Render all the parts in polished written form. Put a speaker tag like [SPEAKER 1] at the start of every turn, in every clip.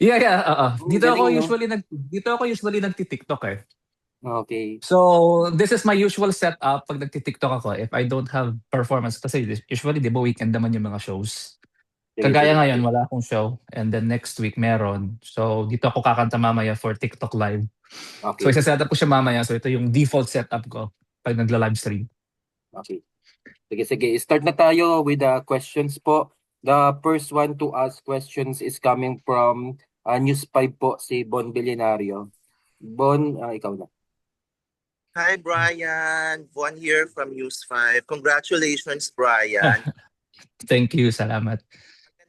[SPEAKER 1] Yeah.
[SPEAKER 2] Oh, galing, no?
[SPEAKER 1] Dito ako usually nagti-TikTok eh.
[SPEAKER 2] Okay.
[SPEAKER 1] So, this is my usual setup pag nagti-TikTok ako if I don't have performance kasi usually 'di ba weekend naman yung mga shows.
[SPEAKER 2] Sige,
[SPEAKER 1] Kagaya
[SPEAKER 2] sige.
[SPEAKER 1] ngayon wala akong show and then next week meron. So, dito ako kakanta mamaya for TikTok live. So,
[SPEAKER 2] Okay.
[SPEAKER 1] isa-setup ko siya mamaya. So, ito yung default setup ko pag nagla-live stream.
[SPEAKER 2] Okay. Sige, sige. Start na tayo with the questions po. The first one to ask questions is coming from News 5 po, si Bon Billionario. Bon, ikaw na.
[SPEAKER 3] Hi, Brian. Juan here from News 5. Congratulations, Brian.
[SPEAKER 1] Thank you, salamat.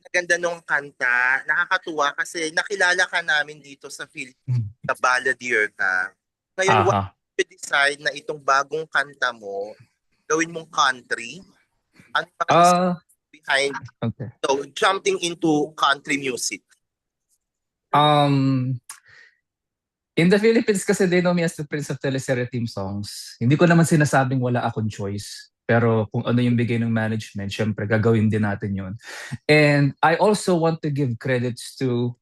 [SPEAKER 3] Ang ganda nung kanta. Nakakatuwa kasi nakilala ka namin dito sa Philippines, sa balladeer ka. Ngayon, what
[SPEAKER 1] Aha.
[SPEAKER 3] you decide na itong bagong kanta mo, gawin mong country? Ano pa
[SPEAKER 1] Ah,
[SPEAKER 3] behind
[SPEAKER 1] okay.
[SPEAKER 3] jumping into country music?
[SPEAKER 1] Um, in the Philippines kasi they know me as the Prince of Teleserye theme songs. Hindi ko naman sinasabing wala akong choice. Pero kung ano yung bigay ng management, syempre gagawin din natin yun. And I also want to give credits to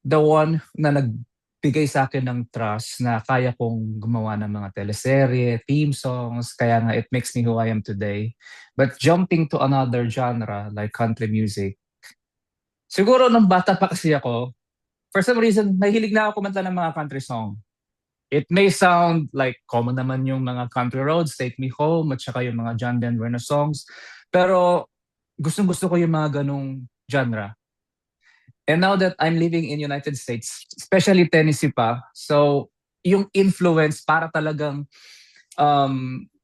[SPEAKER 1] the one na nagbigay sa akin ng trust na kaya kong gumawa ng mga teleserye, theme songs, kaya nga it makes me who I am today. But jumping to another genre like country music, siguro nung bata pa kasi ako, for some reason, mahilig na ako kumanta ng mga country song. It may sound like common naman yung mga country roads, Take Me Home, at saka yung mga John Denver songs. Pero gustong-gusto ko yung mga ganong genre. And now that I'm living in United States, especially Tennessee pa, so yung influence para talagang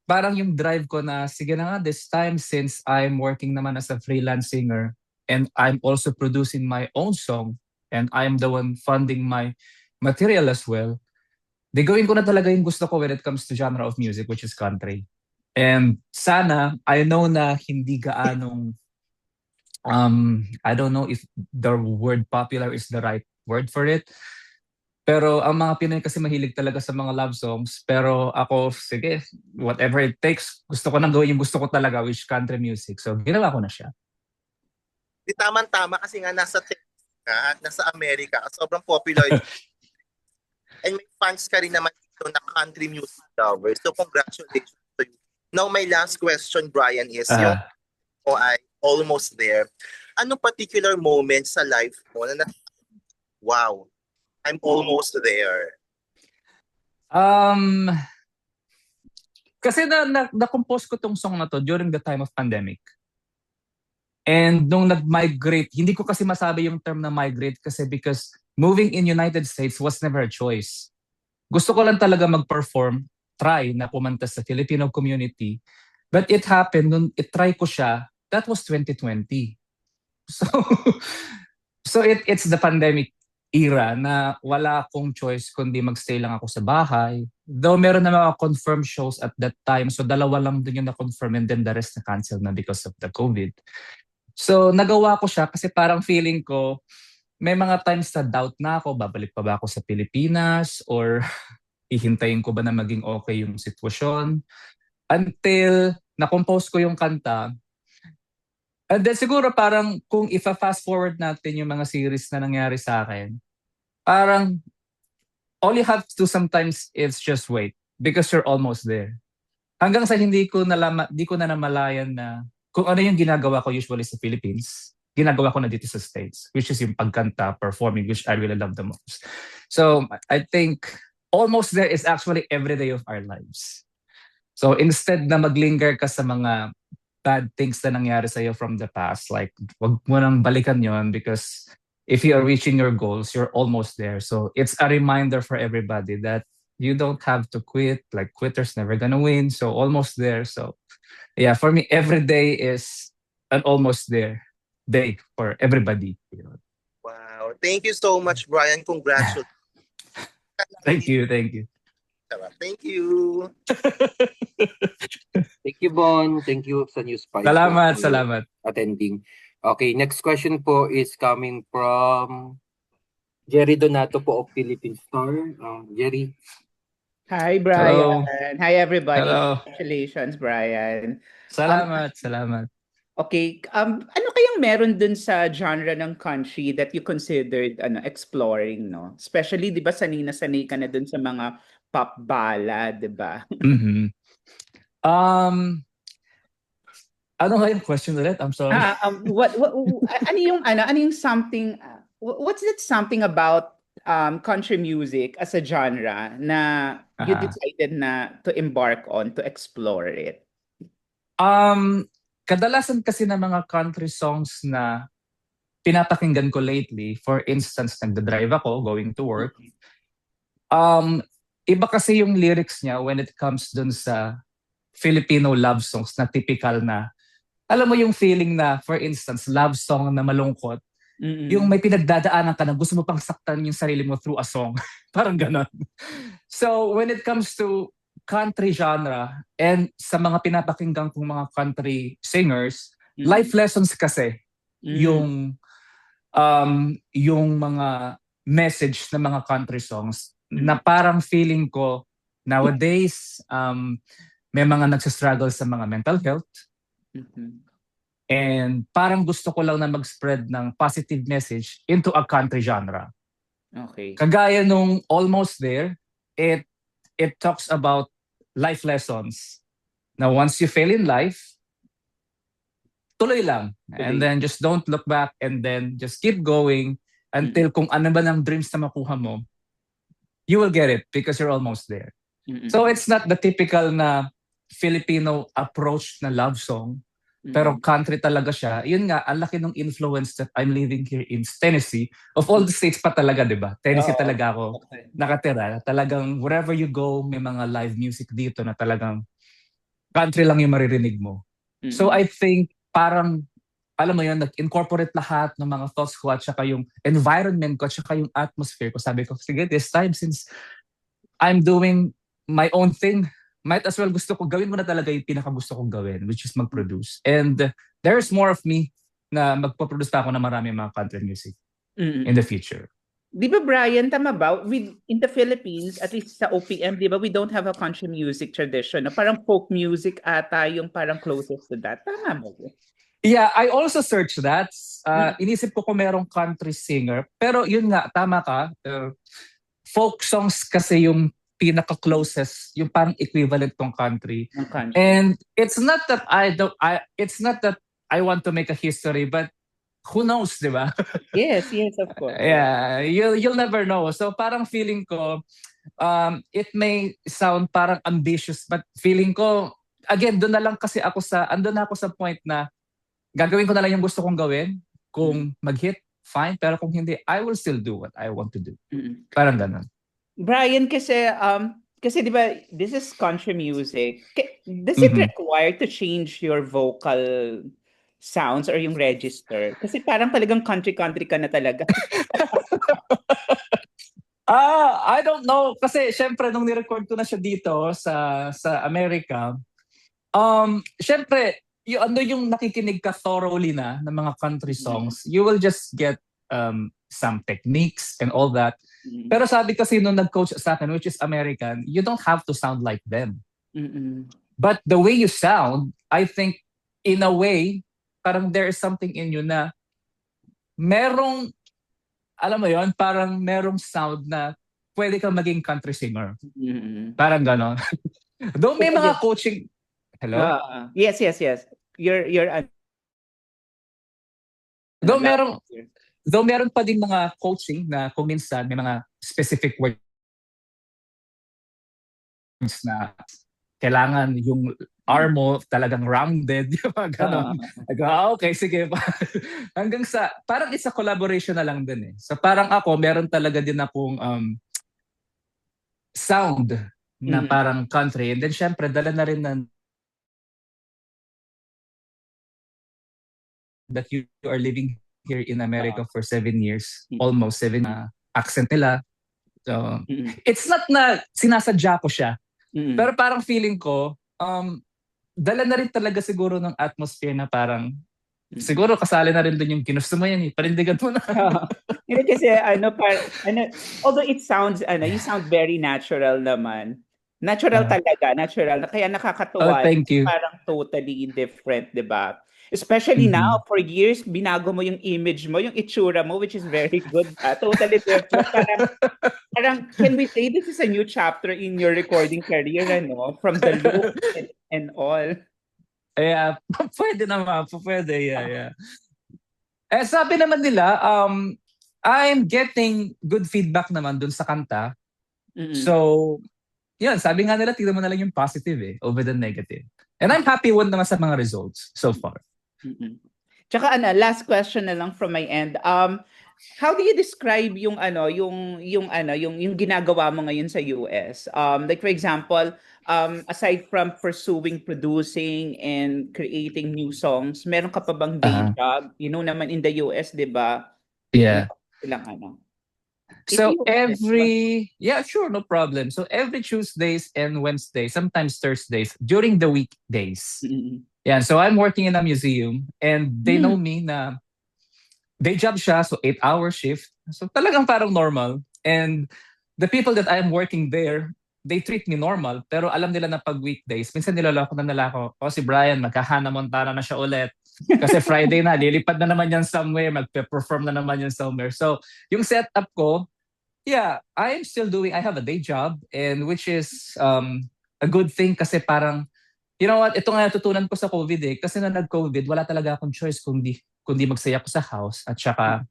[SPEAKER 1] parang yung drive ko na sige na nga this time since I'm working naman as a freelance singer and I'm also producing my own song and I'm the one funding my material as well, di gawin ko na talaga yung gusto ko when it comes to genre of music which is country. And sana, I know na hindi gaanong I don't know if the word popular is the right word for it. Pero ang mga Pinoy kasi mahilig talaga sa mga love songs. Pero ako, sige, whatever it takes, gusto ko nang gawin yung gusto ko talaga, which country music. So, ginawa ko na siya.
[SPEAKER 3] Di tamang-tama kasi nga nasa Texas ka, nasa Amerika, sobrang popular. And may fans ka rin naman dito na country music lovers. So congratulations to you. Now my last question, Brian, is yung
[SPEAKER 1] Ah,
[SPEAKER 3] ay almost there. Anong particular moment sa life mo na wow, I'm almost there?
[SPEAKER 1] um, kasi na-compose ko tong song na to during the time of pandemic. And nung nag-migrate, hindi ko kasi masabi yung term na migrate kasi because moving in United States was never a choice. Gusto ko lang talaga mag-perform, try na pumunta sa Filipino community. But it happened, nung it-try ko siya, that was 2020. So, it's the pandemic era na wala akong choice kundi magstay lang ako sa bahay. Though meron na mga confirmed shows at that time, so dalawa lang din yung na-confirm and then the rest na-cancel na because of the COVID. So nagawa ko siya kasi parang feeling ko, may mga times na doubt na ako, babalik pa ba ako sa Pilipinas or hihintayin ko ba na maging okay yung sitwasyon until na-compose ko yung kanta. And then siguro parang kung ifa-fast forward natin yung mga series na nangyari sa akin, parang all you have to sometimes is just wait because you're almost there. Hanggang sa hindi ko na namalayan na kung ano yung ginagawa ko usually sa Philippines, ginagawa ko na dito sa States, which is yung pagkanta, performing, which I really love the most. So I think almost there is actually every day of our lives. So instead na maglinger ka sa mga bad things na nangyari sa'yo from the past, like wag mo nang balikan yon because if you are reaching your goals, you're almost there. So it's a reminder for everybody that you don't have to quit. Like quitters never gonna win. So almost there. So yeah, for me, every day is an almost there day for everybody.
[SPEAKER 3] Wow. Thank you so much, Brian. Congratulations.
[SPEAKER 1] Thank you, thank you.
[SPEAKER 3] Thank you.
[SPEAKER 2] Thank you, Bon. Thank you sa News 5
[SPEAKER 1] Salamat,
[SPEAKER 2] for
[SPEAKER 1] salamat.
[SPEAKER 2] attending. Okay, next question po is coming from Jerry Donato po of Philippine Star. Jerry.
[SPEAKER 4] Hi, Brian.
[SPEAKER 1] Hello.
[SPEAKER 4] Hi, everybody.
[SPEAKER 1] Hello.
[SPEAKER 4] Congratulations, Brian.
[SPEAKER 1] Salamat, salamat.
[SPEAKER 4] Okay, ano kayang meron dun sa genre ng country that you considered exploring, no? Especially, 'di ba, sanay na sanay ka na dun sa mga pop ballad, 'di ba?
[SPEAKER 1] Mhm. Um, ano nga yung question ulit? I'm sorry.
[SPEAKER 4] Ano yung something what's that something about country music as a genre na you
[SPEAKER 1] Aha.
[SPEAKER 4] decided na to embark on to explore it?
[SPEAKER 1] Um, kadalasan kasi ng mga country songs na pinapakinggan ko lately, for instance, nagda-drive ako going to work, um, iba kasi yung lyrics niya when it comes dun sa Filipino love songs na typical na, alam mo yung feeling na, for instance, love song na malungkot, yung may pinagdadaanan ka na gusto mo pang saktan yung sarili mo through a song. Parang ganon. So when it comes to country genre and sa mga pinapakinggan kong mga country singers, life lessons kasi yung mga message ng mga country songs na parang feeling ko nowadays may mga nagsastruggle sa mga mental health and parang gusto ko lang na mag-spread ng positive message into a country genre.
[SPEAKER 4] Okay.
[SPEAKER 1] Kagaya nung Almost There, it talks about life lessons. Now once you fail in life, tuloy lang. And then just don't look back and then just keep going until kung ano ba ng dreams na makuha mo, you will get it because you're almost there. So it's not the typical na Filipino approach na love song, pero country talaga siya. Yun nga, ang laki ng influence that I'm living here in Tennessee. Of all the states pa talaga, di ba? Tennessee talaga ako nakatira. Talagang wherever you go, may mga live music dito na talagang country lang yung maririnig mo. So I think parang, alam mo yun, nag-incorporate lahat ng mga thoughts ko at saka yung environment ko at saka yung atmosphere ko. Sabi ko, sige, this time since I'm doing my own thing, might as well gawin mo na talaga yung pinakagusto kong gawin, which is mag-produce. And there's more of me na magpo-produce pa ako ng marami mga country music in the future.
[SPEAKER 4] Di ba, Brian, tama ba? In the Philippines, at least sa OPM, di ba, we don't have a country music tradition. No? Parang folk music ata yung parang closest to that. Tama mo?
[SPEAKER 1] Yeah, I also searched that. Inisip ko kung merong country singer. Pero yun nga, tama ka. Folk songs kasi yung pinaka-closest, yung parang equivalent tong country. And it's not that I want to make a history, but who knows, di ba?
[SPEAKER 4] Yes, of course.
[SPEAKER 1] Yeah, you'll never know. So parang feeling ko, it may sound parang ambitious, but feeling ko, again, andun na ako sa point na gagawin ko na lang yung gusto kong gawin. Kung mag-hit, fine. Pero kung hindi, I will still do what I want to do. Parang ganun.
[SPEAKER 4] Brian, kasi di ba, this is country music. Does it require to change your vocal sounds or yung register? Kasi parang talagang country ka na talaga.
[SPEAKER 1] I don't know. Kasi syempre, nung nirecord ko na siya dito sa Amerika, syempre, yung nakikinig ka thoroughly na ng mga country songs, you will just get some techniques and all that. Pero sabi kasi nung nag-coach sa akin, which is American, you don't have to sound like them. But the way you sound, I think, in a way, parang there is something in you na merong, alam mo yon, parang merong sound na pwede kang maging country singer. Parang gano'n. Though may mga coaching... Hello?
[SPEAKER 4] Yes. You're
[SPEAKER 1] Though meron pa din mga coaching na kung minsan may mga specific words na kailangan yung arm mo talagang rounded, yung mga ganon. Okay, sige. Hanggang sa, parang it's a collaboration na lang din eh. So parang ako, meron talaga din akong sound na parang country. And then syempre, dala na rin that you are living here in America for 7 years, almost 7 accent nila. So, it's not na sinasadya ko siya. Pero parang feeling ko, dala na rin talaga siguro ng atmosphere na parang, siguro kasali na rin dun yung ginusto mo yan, panindigan mo na.
[SPEAKER 4] Kasi although it sounds, you sound very natural naman. Natural talaga, natural. Kaya nakakatuwa.
[SPEAKER 1] Thank you.
[SPEAKER 4] Parang totally different, di ba? Especially
[SPEAKER 1] Mhm.
[SPEAKER 4] now, for years, binago mo yung image mo, yung itsura mo, which is very good. Totally different. Parang, can we say this is a new chapter in your recording career, ano? From the look and all.
[SPEAKER 1] Yeah, pwede naman, pwede, yeah. Sabi naman nila, I'm getting good feedback naman dun sa kanta.
[SPEAKER 4] Mm-mm.
[SPEAKER 1] So, yun, sabi nga nila, tignan mo na lang yung positive over the negative. And I'm happy naman sa mga results so far.
[SPEAKER 4] Mm-mm. Tsaka last question na lang from my end. How do you describe yung yung ginagawa mo ngayon sa US? Like for example, aside from pursuing producing and creating new songs, meron ka pa bang day job? You know naman in the US, 'di ba?
[SPEAKER 1] Yeah.
[SPEAKER 4] Ilang If
[SPEAKER 1] So
[SPEAKER 4] you-
[SPEAKER 1] sure, no problem. So every Tuesdays and Wednesdays, sometimes Thursdays, during the weekdays.
[SPEAKER 4] Mm-mm.
[SPEAKER 1] Yeah, so I'm working in a museum and they know me na day job siya, so 8-hour shift. So talagang parang normal. And the people that I'm working there, they treat me normal, pero alam nila na pag weekdays, minsan nilalako na nila ako, si Brian, magka-Hannah Montana na siya ulit. Kasi Friday na, lilipad na naman yan somewhere, magpe-perform na naman yan somewhere. So yung setup ko, yeah, I have a day job, and which is a good thing kasi parang, you know what, ito nga natutunan ko sa COVID kasi na nag-COVID, wala talaga akong choice kundi magsaya ko sa house at saka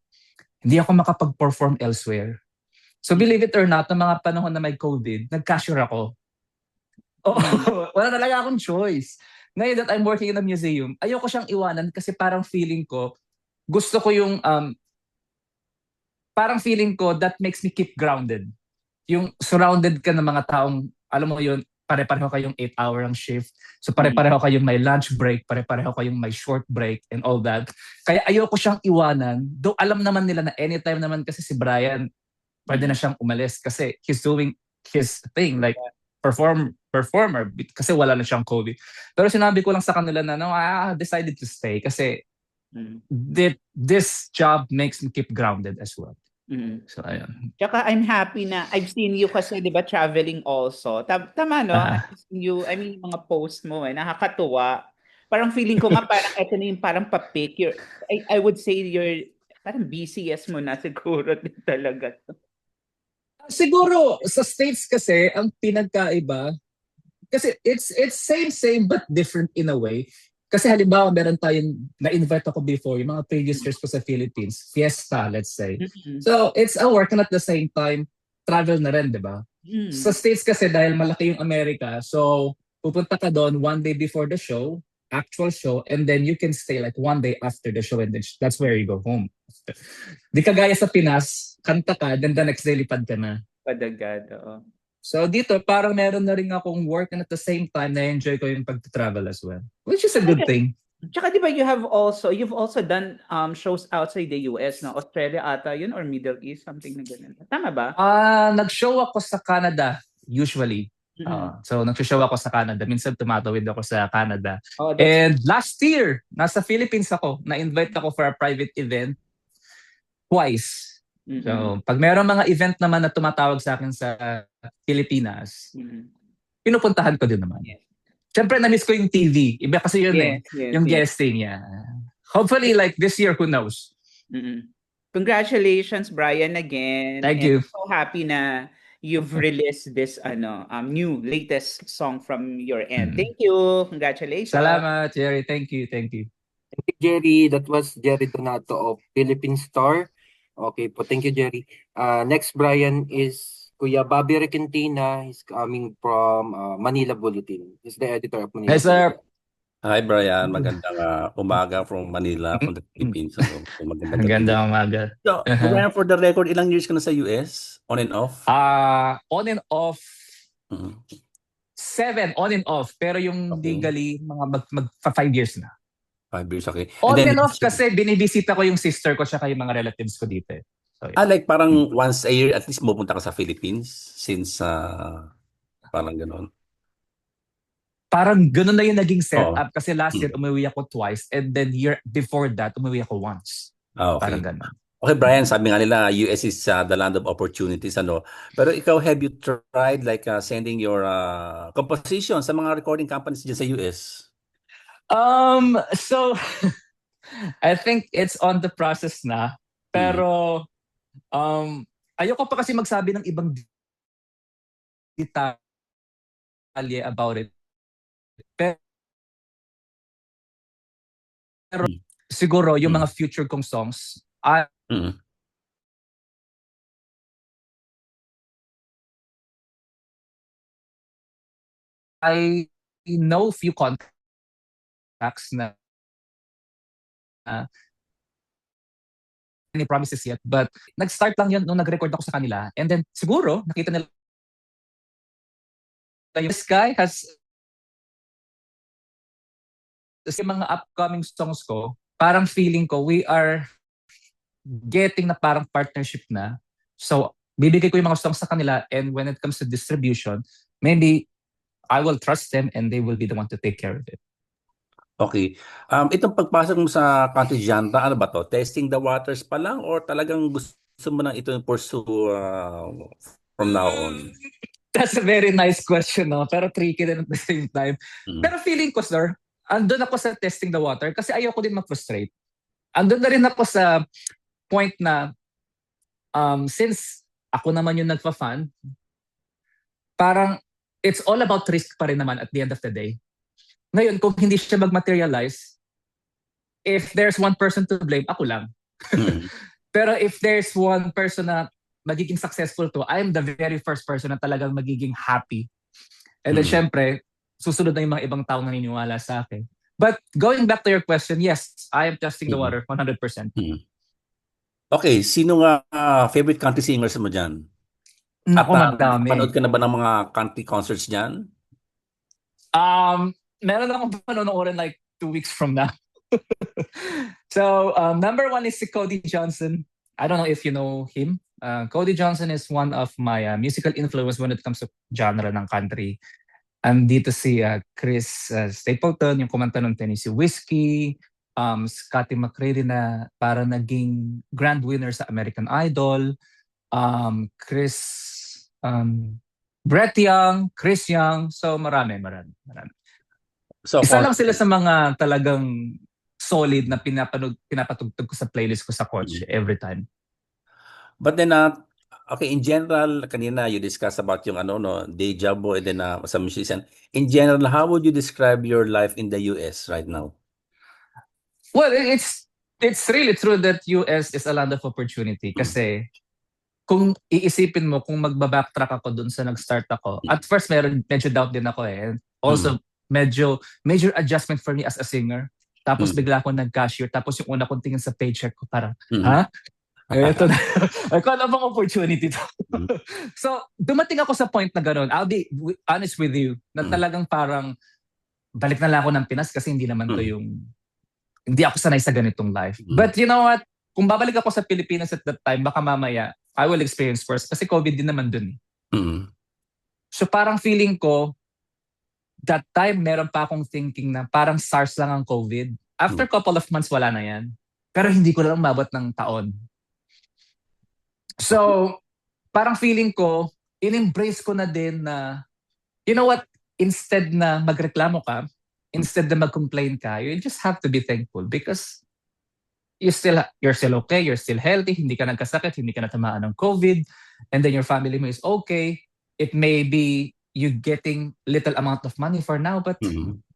[SPEAKER 1] hindi ako makapag-perform elsewhere. So believe it or not, ng mga panahon na may COVID, nag-cashier ako. Wala talaga akong choice. Ngayon that I'm working in a museum, ayoko siyang iwanan kasi parang feeling ko, gusto ko yung, parang feeling ko that makes me keep grounded. Yung surrounded ka ng mga taong, alam mo yun, pare-pareho kayong 8-hour ang shift. So pare-pareho kayong may lunch break, pare-pareho kayong may short break and all that. Kaya ayoko siyang iwanan. Though alam naman nila na anytime naman kasi si Brian, pwede na siyang umalis kasi he's doing his thing, like performer kasi wala na siyang COVID. Pero sinabi ko lang sa kanila na no, I decided to stay kasi this job makes me keep grounded as well. So ayun.
[SPEAKER 4] Tsaka I'm happy na I've seen you kasi 'di ba traveling also. Tama no? I've seen you, I mean mga post mo nakakatuwa. Parang feeling ko nga parang ito na yung parang pa-pick. I would say you're parang BCS mo na siguro din talaga.
[SPEAKER 1] Siguro sa States kasi ang pinagkaiba kasi it's same but different in a way. Kasi halimbawa meron tayong na-invite ako before, yung mga previous years ko sa Philippines, fiesta, let's say. So it's a work and at the same time, travel na rin, di ba? Sa States kasi dahil malaki yung Amerika, so pupunta ka doon one day before the show, actual show, and then you can stay like one day after the show and then that's where you go home. Di kagaya sa Pinas, kanta ka, then the next day lipad ka na.
[SPEAKER 4] Padagad, oo.
[SPEAKER 1] So dito, parang meron na rin akong work and at the same time, na-enjoy ko yung pag-travel as well. Which is a good thing.
[SPEAKER 4] Tsaka di ba you've also done shows outside the US, no? Australia ata yun or Middle East, something na ganun. Tama ba?
[SPEAKER 1] Nag-show ako sa Canada, usually. So nag-show ako sa Canada. Minsan tumatawid ako sa Canada. And last year, nasa Philippines ako. Na-invite ako for a private event twice. So, pag mayroong mga event naman na tumatawag sa akin sa Pilipinas, pinupuntahan ko din naman. Siyempre, na-miss ko yung TV. Iba kasi yun yung guesting niya. Hopefully, like this year, who knows?
[SPEAKER 4] Congratulations, Brian, again.
[SPEAKER 1] Thank you.
[SPEAKER 4] So happy na you've released this new latest song from your end. Thank you. Congratulations.
[SPEAKER 1] Salamat, Jerry. Thank you.
[SPEAKER 2] Thank you, Jerry. That was Jerry Donato of Philippine Star. Okay po, thank you, Jerry. Next, Brian, is Kuya Bobby Requentina. He's coming from Manila Bulletin. He's the editor of Manila
[SPEAKER 1] Yes, sir.
[SPEAKER 5] Hi, Brian. Magandang umaga from Manila, from the Philippines.
[SPEAKER 1] Magandang umaga.
[SPEAKER 5] So, Brian, for the record, ilang years ka na sa US? On and off?
[SPEAKER 1] On and off. 7 on and off. Pero yung legally, mga 5 years na.
[SPEAKER 5] 5 years, okay.
[SPEAKER 1] On and off kasi binibisita ko yung sister ko tsaka yung mga relatives ko dito. So, yeah.
[SPEAKER 5] Like parang once a year, at least pupunta ka sa Philippines since parang gano'n.
[SPEAKER 1] Parang gano'n na yung naging setup kasi last year umuwi ako twice and then year before that umuwi ako once.
[SPEAKER 5] Okay.
[SPEAKER 1] Parang gano'n.
[SPEAKER 5] Okay, Brian, sabi nga nila US is the land of opportunities. Pero ikaw, have you tried like sending your composition sa mga recording companies dyan sa US?
[SPEAKER 1] So I think it's on the process na. Pero ayoko pa kasi magsabi ng ibang detalye about it. Pero
[SPEAKER 5] Mm.
[SPEAKER 1] siguro yung
[SPEAKER 5] Mm.
[SPEAKER 1] mga future kong songs,
[SPEAKER 5] Mm.
[SPEAKER 1] I know few contacts na any promises yet, but nag-start lang yun nung nag-record ako sa kanila. And then siguro nakita nila this guy has yung mga upcoming songs ko, parang feeling ko we are getting na parang partnership na. So, bibigay ko yung mga songs sa kanila, and when it comes to distribution, maybe I will trust them and they will be the one to take care of it.
[SPEAKER 5] Okay. Itong pagpasok mo sa country genre, ano ba to? Testing the waters pa lang or talagang gusto mo nang ito yung pursue from now on?
[SPEAKER 1] That's a very nice question, no? Pero tricky din at the same time.
[SPEAKER 5] Mm.
[SPEAKER 1] Pero feeling ko, sir, andun ako sa testing the water kasi ayoko din mag-frustrate. Andun na rin ako sa point na since ako naman yung nagpa-fund, parang it's all about risk pa rin naman at the end of the day. Ngayon, kung hindi siya mag-materialize, if there's one person to blame, ako lang.
[SPEAKER 5] Mm.
[SPEAKER 1] Pero if there's one person na magiging successful to, I'm the very first person na talagang magiging happy. And then syempre, susunod na yung mga ibang tao naniniwala sa akin. But going back to your question, yes, I am testing the water 100%.
[SPEAKER 5] Okay, sino nga favorite country singers mo dyan?
[SPEAKER 1] Naku,
[SPEAKER 5] At
[SPEAKER 1] madami.
[SPEAKER 5] panood ka na ba ng mga country concerts dyan?
[SPEAKER 1] Meron akong panonoorin like 2 weeks from now. So, number 1 is si Cody Johnson. I don't know if you know him. Cody Johnson is one of my musical influence when it comes to genre ng country. Andito si Chris Stapleton, yung kumanta ng Tennessee Whiskey, Scotty McCreery na para naging grand winner sa American Idol, Brett Young, Chris Young, so marami.
[SPEAKER 5] So,
[SPEAKER 1] Isa lang sila sa mga talagang solid na pinapatugtog ko sa playlist ko sa kotse every time.
[SPEAKER 5] But then, okay, in general, kanina you discussed about yung deja vu and then some musician. In general, how would you describe your life in the US right now?
[SPEAKER 1] Well, it's really true that US is a land of opportunity kasi kung iisipin mo kung magba-backtrack ako dun sa nag-start ako, at first medyo doubt din ako eh. And also, major adjustment for me as a singer. Tapos bigla ako nag-cashier. Tapos yung una kong tingin sa paycheck ko parang, ha? Ito na. Ano bang opportunity to? So, dumating ako sa point na gano'n. I'll be honest with you, na talagang parang balik na lang ako ng Pinas kasi hindi naman to hindi ako sanay sa ganitong life. But you know what? Kung babalik ako sa Pilipinas at that time, baka mamaya, I will experience first kasi COVID din naman dun eh. So parang feeling ko, that time meron pa akong thinking na parang SARS lang ang COVID. After couple of months, wala na yan. Pero hindi ko lang umabot ng taon. So, parang feeling ko, in-embrace ko na din na, you know what, instead na magreklamo ka, instead na mag-complain ka, you just have to be thankful because you're still okay, you're still healthy, hindi ka nagkasakit, hindi ka natamaan ng COVID, and then your family mo is okay. It may be you getting little amount of money for now, but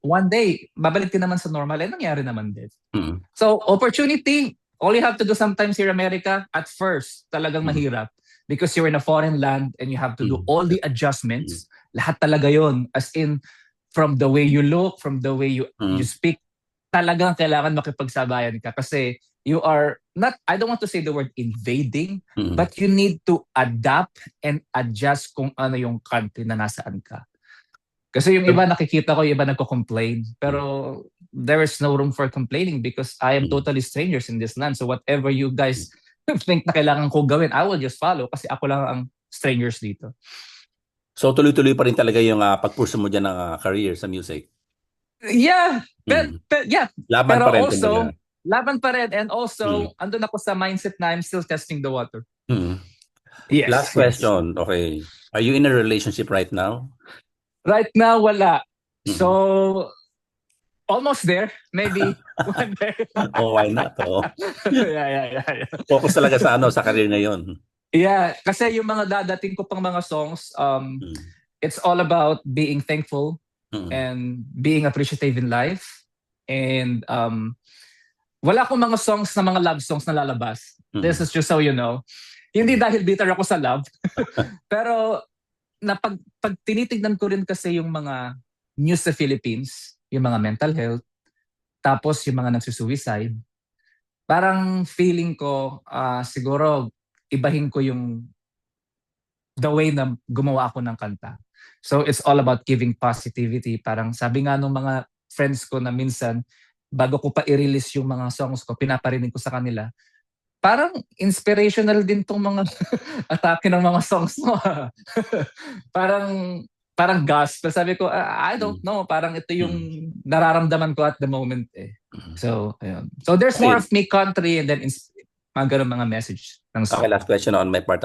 [SPEAKER 1] one day, babalik din naman sa normal, and nangyari naman din. So, opportunity, all you have to do sometimes here in America, at first, talagang mahirap. Because you're in a foreign land and you have to do all the adjustments. Lahat talaga yon. As in, from the way you look, from the way you speak, talagang kailangan makipagsabayan ka. Kasi you are not, I don't want to say the word invading, but you need to adapt and adjust kung ano yung country na nasaan ka. Kasi yung iba nakikita ko, yung iba nagko-complain. Pero there is no room for complaining because I am totally strangers in this land. So whatever you guys think na kailangan ko gawin, I will just follow kasi ako lang ang strangers dito.
[SPEAKER 5] So tuloy-tuloy pa rin talaga yung pag-pursue mo dyan ng career sa music?
[SPEAKER 1] Yeah. Yeah.
[SPEAKER 5] Laban
[SPEAKER 1] pero
[SPEAKER 5] pa rin.
[SPEAKER 1] Also, laban pa rin. And also, andun ako sa mindset na I'm still testing the water. Yes.
[SPEAKER 5] Last question. Okay. Are you in a relationship right now?
[SPEAKER 1] Right now, wala. So, Almost there. Maybe one day.
[SPEAKER 5] Oh, why not? Oh.
[SPEAKER 1] Yeah.
[SPEAKER 5] Focus talaga sa sa career ngayon.
[SPEAKER 1] Yeah, kasi yung mga dadating ko pang mga songs,
[SPEAKER 5] Mm.
[SPEAKER 1] it's all about being thankful
[SPEAKER 5] Mm.
[SPEAKER 1] and being appreciative in life. And wala akong mga songs na mga love songs na lalabas. This is just so you know. Hindi dahil bitter ako sa love. Pero pag tinitignan ko rin kasi yung mga news sa Philippines, yung mga mental health, tapos yung mga nagsusuicide, parang feeling ko siguro ibahin ko yung the way na gumawa ako ng kanta. So it's all about giving positivity. Parang sabi nga nung mga friends ko na minsan, bago ko pa i-release yung mga songs ko, pinaparinig ko sa kanila, parang inspirational din tong mga atake ng mga songs mo. parang gospel. Sabi ko, I don't know. Parang ito yung nararamdaman ko at the moment eh. So, ayun. So there's more of me country and then mga ganun mga message ng song.
[SPEAKER 5] Okay, last question on my part.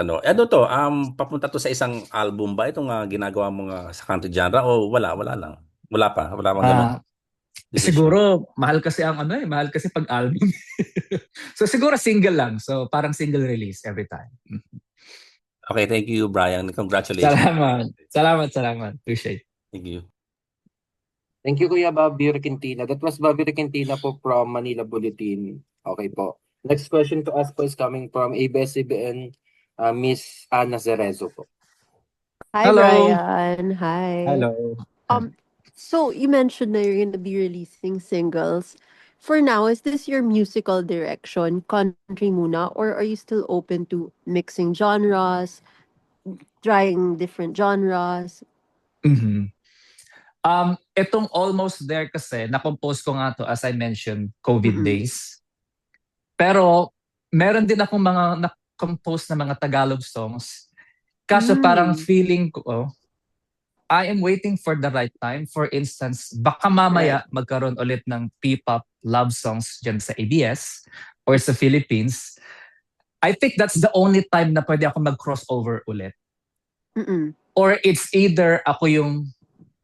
[SPEAKER 5] Papunta to sa isang album ba itong ginagawa mo sa country genre o wala lang? Wala pa bang ganun?
[SPEAKER 1] Siguro mahal kasi mahal kasi pag album. So siguro single lang. So parang single release every time.
[SPEAKER 5] Okay, thank you, Brian. Congratulations.
[SPEAKER 1] Salamat. Appreciate.
[SPEAKER 5] Thank you.
[SPEAKER 2] Thank you, Kuya Bobby Requintina. That was Bobby Requintina po from Manila Bulletin. Okay po. Next question to ask po is coming from ABS-CBN, Miss Ana Zerezo po.
[SPEAKER 6] Hi,
[SPEAKER 1] Hello.
[SPEAKER 6] Brian. Hi.
[SPEAKER 1] Hello.
[SPEAKER 6] So you mentioned that you're going to be releasing singles. For now, is this your musical direction, country muna, or are you still open to mixing genres, trying different genres?
[SPEAKER 1] Mhm. Itong Almost There kasi, na-compose ko nga to as I mentioned, COVID days. Pero meron din akong mga na-compose na mga Tagalog songs. Kaso parang feeling ko, I am waiting for the right time. For instance, baka mamaya magkaroon ulit ng P-pop love songs dyan sa ABS or sa Philippines. I think that's the only time na pwede ako mag-crossover ulit. Or it's either ako yung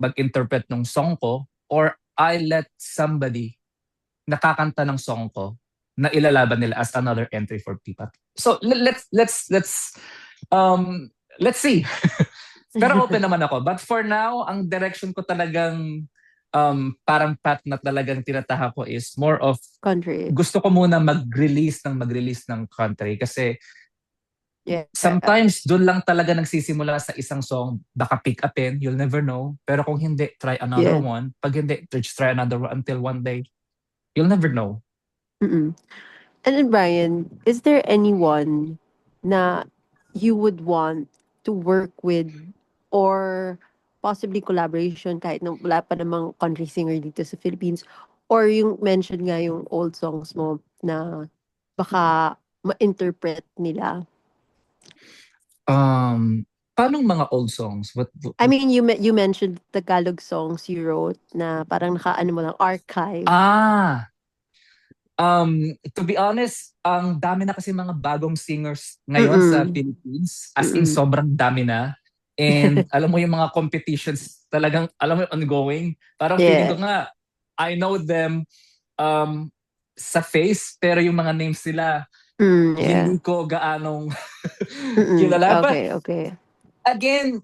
[SPEAKER 1] mag-interpret ng song ko or I let somebody nakakanta ng song ko na ilalaban nila as another entry for P-pop. So let's see. Pero open naman ako. But for now, ang direction ko talagang parang path na talagang tinataha ko is more of
[SPEAKER 6] Country.
[SPEAKER 1] gusto ko muna mag-release ng country kasi sometimes doon lang talaga nagsisimula sa isang song. Baka pick upin, you'll never know. Pero kung hindi, try another one. Pag hindi, just try another one until one day, you'll never know.
[SPEAKER 6] And then, Brian, is there anyone na you would want to work with or possibly collaboration kahit na wala pa namang country singer dito sa Philippines? Or yung mention nga yung old songs mo na baka ma-interpret nila?
[SPEAKER 1] Paanong mga old songs? What
[SPEAKER 6] I mean, you mentioned Tagalog songs you wrote na parang nakaano mo lang, archive.
[SPEAKER 1] To be honest, ang dami na kasi mga bagong singers ngayon sa Philippines. As in, sobrang dami na. And alam mo yung mga competitions, talagang, alam mo yung ongoing. Parang feeling ko nga, I know them sa face, pero yung mga names nila, hindi ko gaanong kilala.
[SPEAKER 6] Okay.
[SPEAKER 1] Again,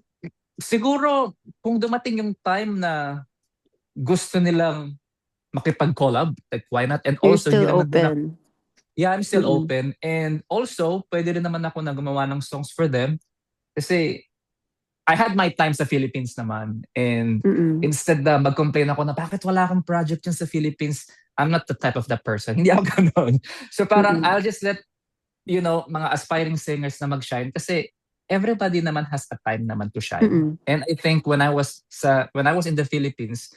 [SPEAKER 1] siguro, kung dumating yung time na gusto nilang makipag-collab, like why not? And
[SPEAKER 6] You're
[SPEAKER 1] also,
[SPEAKER 6] still open.
[SPEAKER 1] I'm still open. And also, pwede rin naman ako na gumawa ng songs for them. Kasi I had my time sa Philippines naman. And instead na mag-complain ako na bakit wala akong project dyan sa Philippines, I'm not the type of that person. Hindi ako ganun. So parang I'll just let, mga aspiring singers na mag-shine. Kasi everybody naman has a time naman to shine. And I think when I was in the Philippines,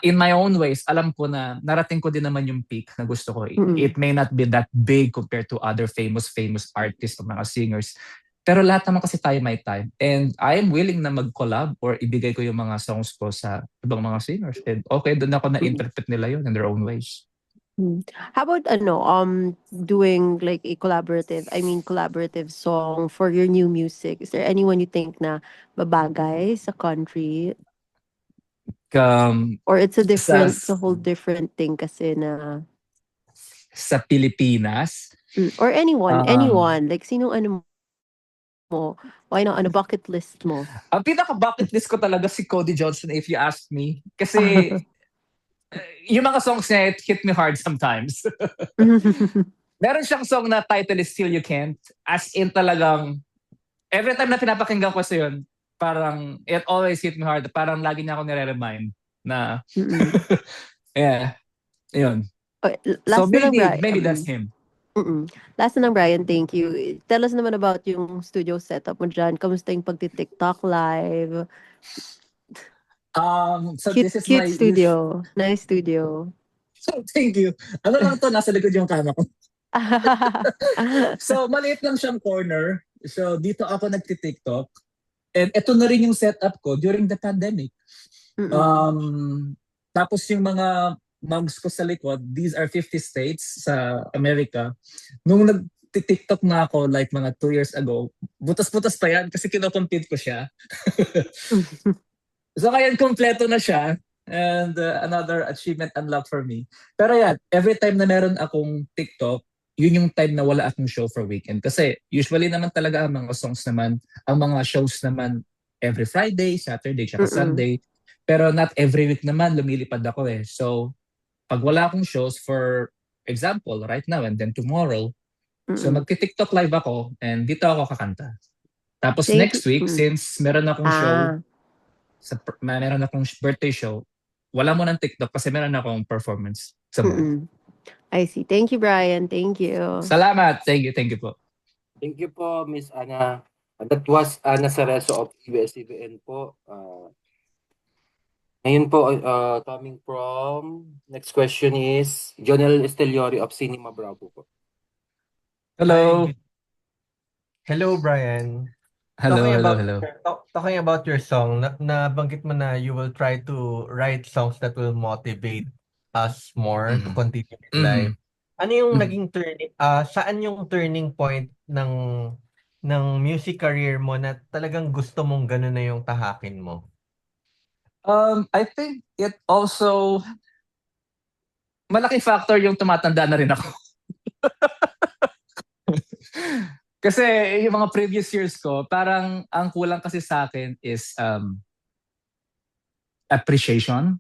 [SPEAKER 1] in my own ways, alam ko na narating ko din naman yung peak na gusto ko. It may not be that big compared to other famous artists o mga singers. Pero lahat naman kasi tayo may time. And I am willing na mag-collab or ibigay ko yung mga songs ko sa ibang mga singers. And okay, doon ako na-interpret nila yun in their own ways.
[SPEAKER 6] How about doing like a collaborative song for your new music? Is there anyone you think na babagay sa country? Or it's a
[SPEAKER 1] sa
[SPEAKER 6] whole different thing kasi na,
[SPEAKER 1] sa Pilipinas.
[SPEAKER 6] or anyone,
[SPEAKER 1] Um,
[SPEAKER 6] like sinong ano mo, why not, ano bucket list mo?
[SPEAKER 1] Ang pinaka-bucket list ko talaga si Cody Johnson if you ask me. Kasi yung mga songs niya, it hit me hard sometimes. Meron siyang song na title is Still You Can't. As in talagang, every time na pinapakinggan ko sa yun, parang it always hit me hard. Parang lagi niya ako nire-remind na,
[SPEAKER 6] Mm-mm.
[SPEAKER 1] yeah, yun.
[SPEAKER 6] Okay,
[SPEAKER 1] So
[SPEAKER 6] last na lang, Brian.
[SPEAKER 1] maybe that's him.
[SPEAKER 6] Last na lang, Brian. Thank you. Tell us naman about yung studio setup mo dyan. Kamusta yung pagti-TikTok live?
[SPEAKER 1] So
[SPEAKER 6] Cute,
[SPEAKER 1] this is
[SPEAKER 6] cute
[SPEAKER 1] my
[SPEAKER 6] studio. Nice studio.
[SPEAKER 1] So, thank you. Ano lang to, nasa likod yung kama ko. So, maliit lang siyang corner. So, dito ako nagti-TikTok. And ito na rin yung setup ko during the pandemic. Tapos yung mga mugs ko sa likod, these are 50 states sa America. Nung nag-TikTok na ako like mga 2 years ago, butas-butas pa yan kasi kinocompete ko siya. So kaya kompleto na siya. And another achievement unlocked for me. Pero yan, every time na meron akong TikTok, yun yung time na wala akong show for weekend. Kasi usually naman talaga ang mga songs naman, ang mga shows naman every Friday, Saturday, tsaka Sunday. Pero not every week naman lumilipad ako eh. So pag wala akong shows, for example, right now and then tomorrow, so magti-TikTok live ako and dito ako kakanta. Tapos next week, since meron akong show, meron akong birthday show, wala mo ng TikTok kasi meron akong performance sa mall.
[SPEAKER 6] I see. Thank you, Brian. Thank you.
[SPEAKER 1] Salamat. Thank you po.
[SPEAKER 2] Thank you po, Miss Ana. That was Ana Cerezo of ABS-CBN po. Ngayon po, coming from, next question is Jonel Esteliori of Cinema Bravo po.
[SPEAKER 1] Hello.
[SPEAKER 7] Hi. Hello, Brian.
[SPEAKER 1] Hello.
[SPEAKER 7] Talking about your song, nabanggit mo na you will try to write songs that will motivate us more to continue in life. Ano yung naging turning, saan yung turning point ng music career mo na talagang gusto mong ganun na yung tahakin mo?
[SPEAKER 1] I think it also, malaking factor yung tumatanda na rin ako. Kasi yung mga previous years ko, parang ang kulang kasi sa akin is appreciation.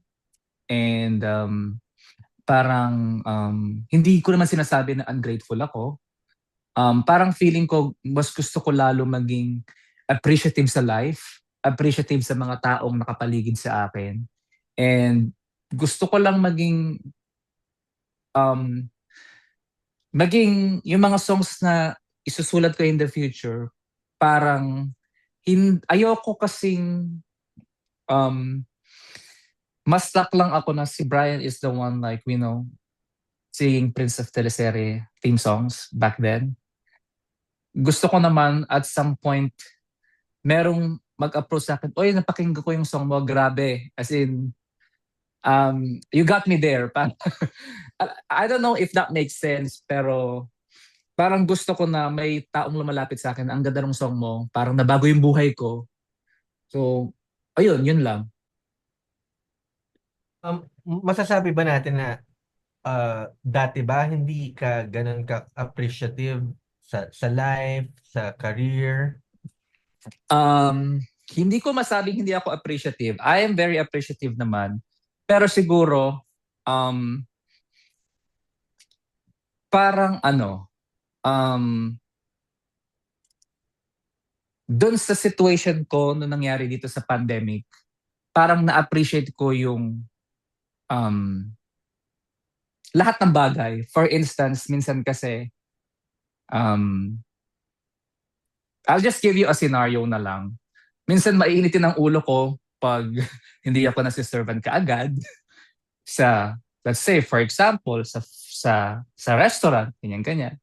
[SPEAKER 1] And parang hindi ko naman sinasabi na ungrateful ako. Parang feeling ko, mas gusto ko lalo maging appreciative sa life, appreciative sa mga taong nakapaligid sa akin. And gusto ko lang maging yung mga songs na isusulat ko in the future, parang ayoko kasing mas stuck lang ako na si Brian is the one like, singing Prince of Teleserye theme songs back then. Gusto ko naman at some point, merong mag-approach sa akin, oy, napakinggan ko yung song mo, grabe. As in, you got me there. I don't know if that makes sense, pero parang gusto ko na may taong lumalapit sa akin, ang ganda ng song mo, parang nabago yung buhay ko. So, ayun, yun lang.
[SPEAKER 7] Masasabi ba natin na dati ba hindi ka ganun ka appreciative sa life, sa career?
[SPEAKER 1] Hindi ko masabing hindi ako appreciative. I am very appreciative naman. Pero siguro, parang doon sa situation ko no nangyari dito sa pandemic, parang na-appreciate ko yung lahat ng bagay. For instance, minsan kasi, I'll just give you a scenario na lang. Minsan mainitin ang ulo ko pag hindi ako nasiservan kaagad sa, let's say, for example, sa restaurant, ganyan.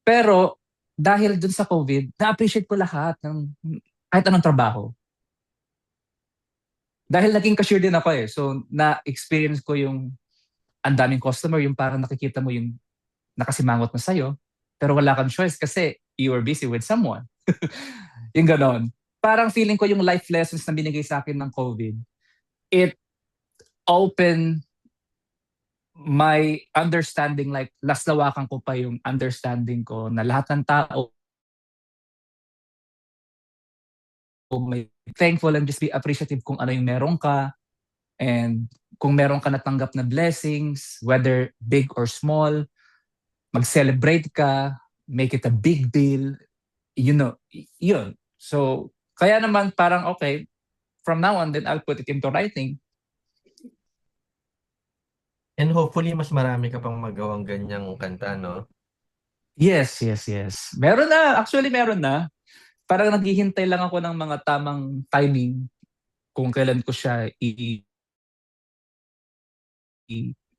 [SPEAKER 1] Pero dahil dun sa COVID, na-appreciate ko lahat ng kahit anong trabaho. Dahil naging cashier din ako eh. So, na-experience ko yung ang daming customer, yung parang nakikita mo yung nakasimangot na sa'yo, pero wala kang choice kasi you were busy with someone. Yung ganon. Parang feeling ko yung life lessons na binigay sa akin ng COVID, it open my understanding, like laslawakan ko pa yung understanding ko na lahat ng tao may thankful and just be appreciative kung ano yung meron ka, and kung meron ka natanggap na blessings, whether big or small, mag-celebrate ka, make it a big deal, yun. So, kaya naman parang okay, from now on, then I'll put it into writing.
[SPEAKER 7] And hopefully, mas marami ka pang magawang ganyang kanta, no?
[SPEAKER 1] Yes. Meron na, actually meron na. Parang naghihintay lang ako ng mga tamang timing kung kailan ko siya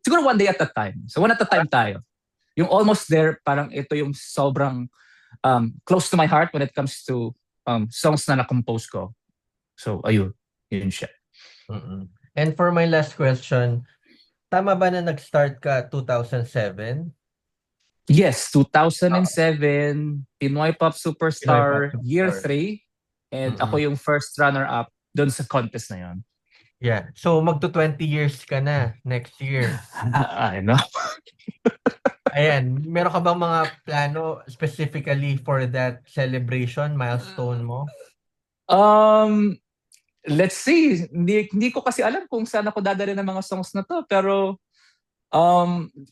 [SPEAKER 1] siguro one day at a time. So one at a time tayo. Yung almost there, parang ito yung sobrang close to my heart when it comes to songs na na-compose ko. So ayun, yun siya.
[SPEAKER 7] Mm-mm. And for my last question, tama ba na nag-start ka 2007?
[SPEAKER 1] Yes, 2007, Pinoy Pop Superstar,
[SPEAKER 7] Pinoy Pop
[SPEAKER 1] year
[SPEAKER 7] Superstar.
[SPEAKER 1] 3. And
[SPEAKER 7] Mm-mm.
[SPEAKER 1] ako yung first runner-up doon sa contest na yun.
[SPEAKER 7] Yeah. So, magto 20 years ka na next year.
[SPEAKER 1] I know.
[SPEAKER 7] Ayan, meron ka bang mga plano specifically for that celebration, milestone mo?
[SPEAKER 1] Let's see. Hindi ko kasi alam kung saan ako dadali ng mga songs na to. Pero,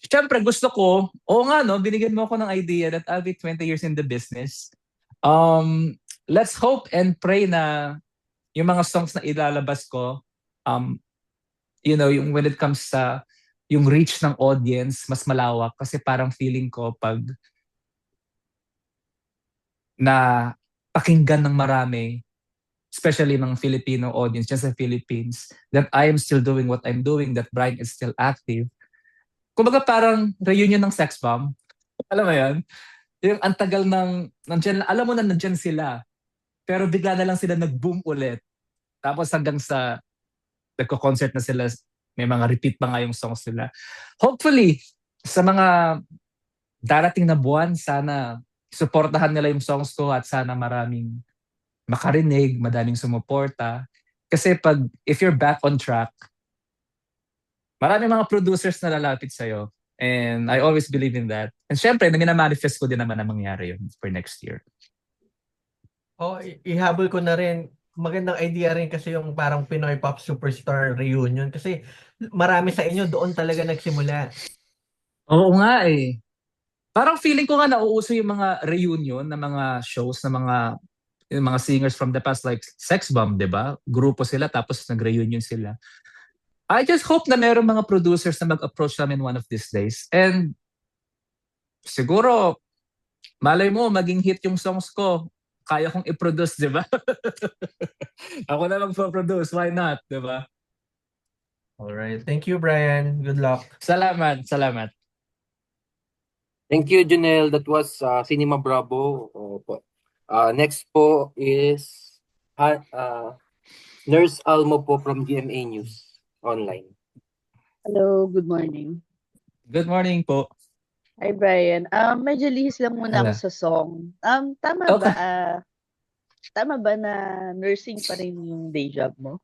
[SPEAKER 1] syempre gusto ko, binigyan mo ako ng idea that I'll be 20 years in the business. Let's hope and pray na yung mga songs na ilalabas ko, yung when it comes sa yung reach ng audience, mas malawak. Kasi parang feeling ko pag na pakinggan ng marami, especially ng Filipino audience dyan sa Philippines, that I am still doing what I'm doing, that Brian is still active. Kumbaga parang reunion ng Sex Bomb. Alam mo yan? Yung antagal alam mo na nandyan sila, pero bigla na lang sila nag-boom ulit. Tapos hanggang sa nagko-concert na sila, may mga repeat pa nga yung songs nila. Hopefully, sa mga darating na buwan, sana suportahan nila yung songs ko at sana maraming makarinig, madaming sumuporta. Kasi if you're back on track, maraming mga producers na lalapit sa'yo. And I always believe in that. And syempre, mina-manifest ko din naman na mangyari yun for next year.
[SPEAKER 7] Ihabol ko na rin. Magandang idea rin kasi yung parang Pinoy Pop Superstar reunion kasi marami sa inyo doon talaga nagsimula.
[SPEAKER 1] Oo nga eh. Parang feeling ko nga nauuso yung mga reunion na mga shows na yung mga singers from the past like Sex Bomb, 'di ba? Grupo sila tapos nag-reunion sila. I just hope na meron mga producers na mag-approach namin one of these days. And siguro, malay mo, maging hit yung songs ko. Kaya kong i-produce, di ba? Ako na mag-produce, why not, di ba?
[SPEAKER 7] Alright. Thank you, Brian. Good luck.
[SPEAKER 1] Salamat.
[SPEAKER 2] Thank you, Junel. That was Cinema Bravo. Next po is Nurse Almo po from GMA News Online.
[SPEAKER 8] Hello, good morning.
[SPEAKER 1] Good morning po.
[SPEAKER 8] Hi, Brian. Medyo lihis lang muna ako
[SPEAKER 1] Hello.
[SPEAKER 8] sa song. Tama
[SPEAKER 1] Okay.
[SPEAKER 8] tama ba na nursing pa rin yung day job mo?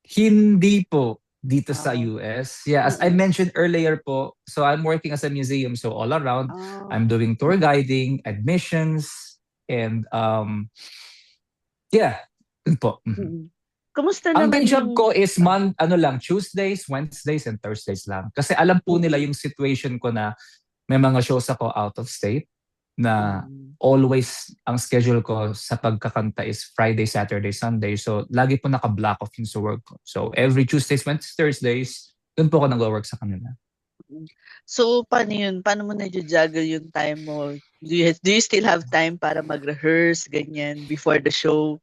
[SPEAKER 1] Hindi po dito sa
[SPEAKER 8] Ah.
[SPEAKER 1] US. Yeah, as I mentioned earlier po, so I'm working as a museum, so all around, I'm
[SPEAKER 8] Ah,
[SPEAKER 1] doing tour guiding, admissions, and yun po. Mhm.
[SPEAKER 8] mm. Kumusta
[SPEAKER 1] Ang
[SPEAKER 8] naman
[SPEAKER 1] day job
[SPEAKER 8] yung
[SPEAKER 1] ko is Tuesdays, Wednesdays, and Thursdays lang. Kasi alam po nila yung situation ko na may mga shows ako out of state na always ang schedule ko sa pagkakanta is Friday, Saturday, Sunday. So lagi po naka-block off yung sa work ko. So every Tuesdays, Wednesdays, Thursdays, dun po ako nag-work sa kanila.
[SPEAKER 8] So, paano yun? Paano mo na-juggle yung time mo? Do you still have time para mag-rehearse, ganyan, before the show?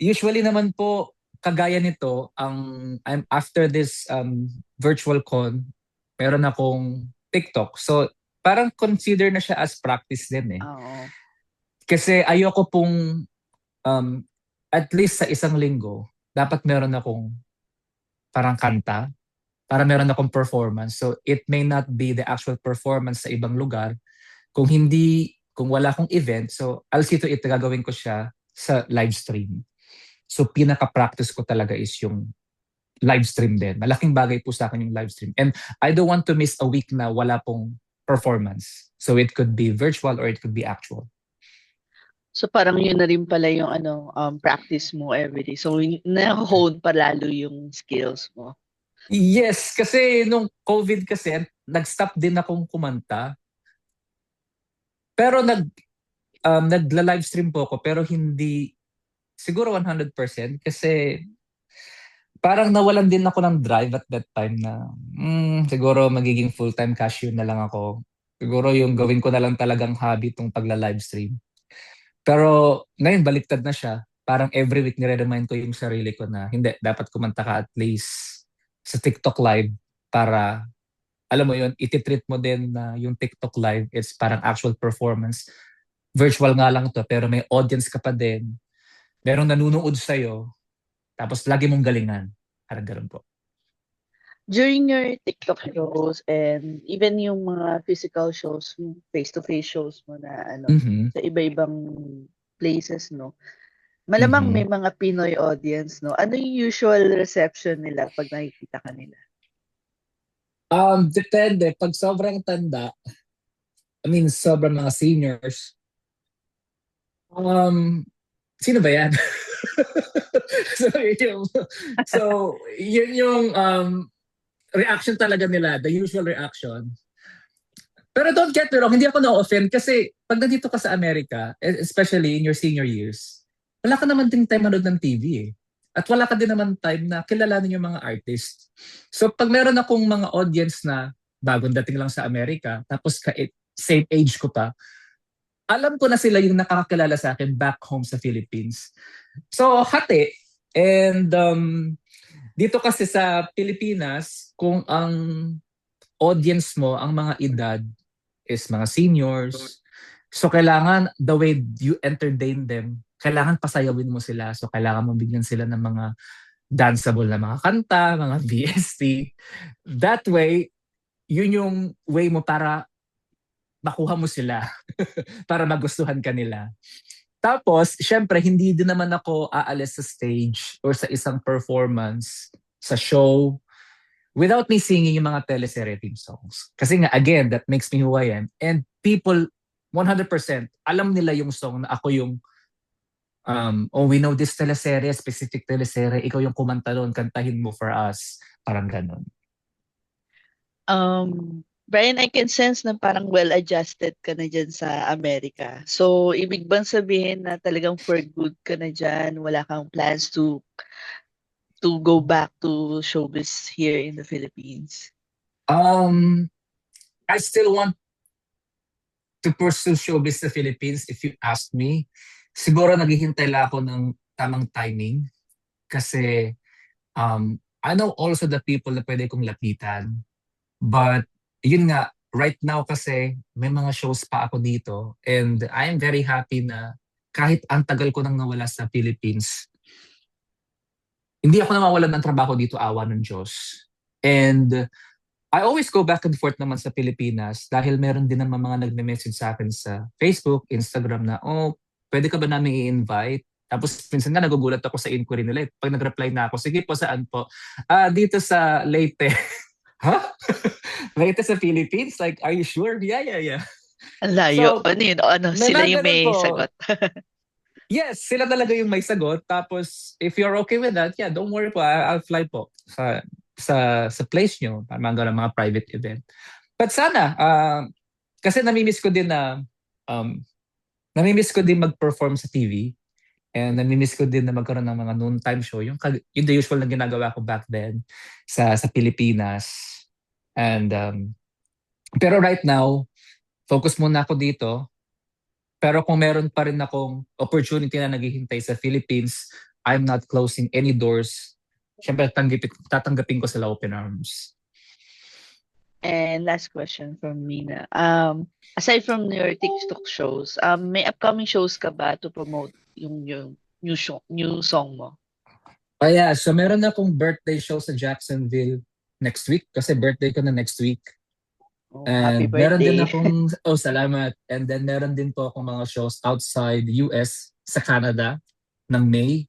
[SPEAKER 1] Usually naman po, kagaya nito, I'm after this virtual con, meron akong TikTok. So, parang consider na siya as practice din eh.
[SPEAKER 8] Oo.
[SPEAKER 1] Kasi ayoko pong at least sa isang linggo, dapat meron akong parang kanta, para meron akong performance. So, it may not be the actual performance sa ibang lugar. Kung wala akong event, so I'll see to it, gagawin ko siya sa live stream. So pinaka-practice ko talaga is yung live stream din. Malaking bagay po sa akin yung live stream. And I don't want to miss a week na wala pong performance. So it could be virtual or it could be actual.
[SPEAKER 8] So parang yun na rin pala yung practice mo everyday. So na-hone pa lalo yung skills mo.
[SPEAKER 1] Yes, kasi nung COVID kasi, nag-stop din akong kumanta. Pero nagla-live stream po ako, pero hindi siguro 100% kasi parang nawalan din ako ng drive at that time na siguro magiging full-time cashier na lang ako. Siguro yung gawin ko na lang talagang hobby itong pagla-live stream. Pero ngayon baliktad na siya. Parang every week nire-remind ko yung sarili ko na hindi, dapat kumanta ka at least sa TikTok live para, alam mo yun, ititreat mo din na yung TikTok live is parang actual performance. Virtual nga lang to pero may audience ka pa din. Merong nanunood sa'yo. Tapos lagi mong galingan. Parang ganun po.
[SPEAKER 8] During your TikTok shows and even yung mga physical shows, face-to-face shows mo na sa iba-ibang places, no? Malamang may mga Pinoy audience, no? Ano yung usual reception nila pag nakikita ka nila?
[SPEAKER 1] Depende. Pag sobrang tanda, sobrang mga seniors, sino ba yan? Yun yung reaction talaga nila, the usual reaction. Pero don't get me wrong, hindi ako na-offend kasi pag nandito ka sa Amerika, especially in your senior years, wala ka naman ding time manood ng TV eh. At wala ka din naman time na kilalanin yung mga artist. So pag meron akong mga audience na bagong dating lang sa Amerika, tapos same age ko pa, alam ko na sila yung nakakakilala sa akin back home sa Philippines. So hati. And dito kasi sa Pilipinas, kung ang audience mo, ang mga edad is mga seniors, so kailangan the way you entertain them, kailangan pasayawin mo sila. So kailangan mo bigyan sila ng mga danceable na mga kanta, mga VST. That way, yun yung way mo para makuha mo sila, para magustuhan ka nila. Tapos, syempre, hindi din naman ako aalis sa stage or sa isang performance, sa show, without me singing yung mga teleserye theme songs. Kasi nga, again, that makes me who I am. And people, 100%, alam nila yung song na ako yung, we know this teleserye, specific teleserye, ikaw yung kumanta doon, kantahin mo for us. Parang ganun.
[SPEAKER 8] Brian, I can sense na parang well-adjusted ka na dyan sa Amerika. So, ibig bang sabihin na talagang for good ka na dyan? Wala kang plans to go back to showbiz here in the Philippines?
[SPEAKER 1] I still want to pursue showbiz sa Philippines if you ask me. Siguro naghihintay lang ako ng tamang timing. Kasi I know also the people na pwede kong lapitan. But yun nga, right now kasi may mga shows pa ako dito and I am very happy na kahit ang tagal ko nang nawala sa Philippines, hindi ako nawawalan ng trabaho dito, awa ng Diyos. And I always go back and forth naman sa Pilipinas dahil meron din naman mga nagme-message sa akin sa Facebook, Instagram na, pwede ka ba namin i-invite? Tapos minsan nga nagugulat ako sa inquiry nila. Pag nag-reply na ako, sige po, saan po? Dito sa Leyte. Huh? Leyte sa Philippines? Like, are you sure? Yeah.
[SPEAKER 8] Ang layo.
[SPEAKER 1] So,
[SPEAKER 8] sila yung may sagot.
[SPEAKER 1] Yes, sila talaga yung may sagot. Tapos, if you're okay with that, yeah, don't worry po. I'll fly po sa place nyo para mga private event. But sana, kasi namimiss ko din mag-perform sa TV. And namimiss ko din na magkaroon ng mga noontime show. Yung the usual na ginagawa ko back then sa Pilipinas. And pero right now, focus muna ako dito. Pero kung meron pa rin akong opportunity na naghihintay sa Philippines, I'm not closing any doors. Siyempre, tatanggapin ko sila open arms.
[SPEAKER 8] And last question from Mina. Aside from your TikTok shows, may upcoming shows ka ba to promote yung new song mo?
[SPEAKER 1] Yeah, so meron akong birthday show sa Jacksonville next week kasi birthday ko na next week.
[SPEAKER 8] Happy
[SPEAKER 1] And meron
[SPEAKER 8] birthday.
[SPEAKER 1] din akong, salamat. And then meron din po akong mga shows outside US, sa Canada, ng May.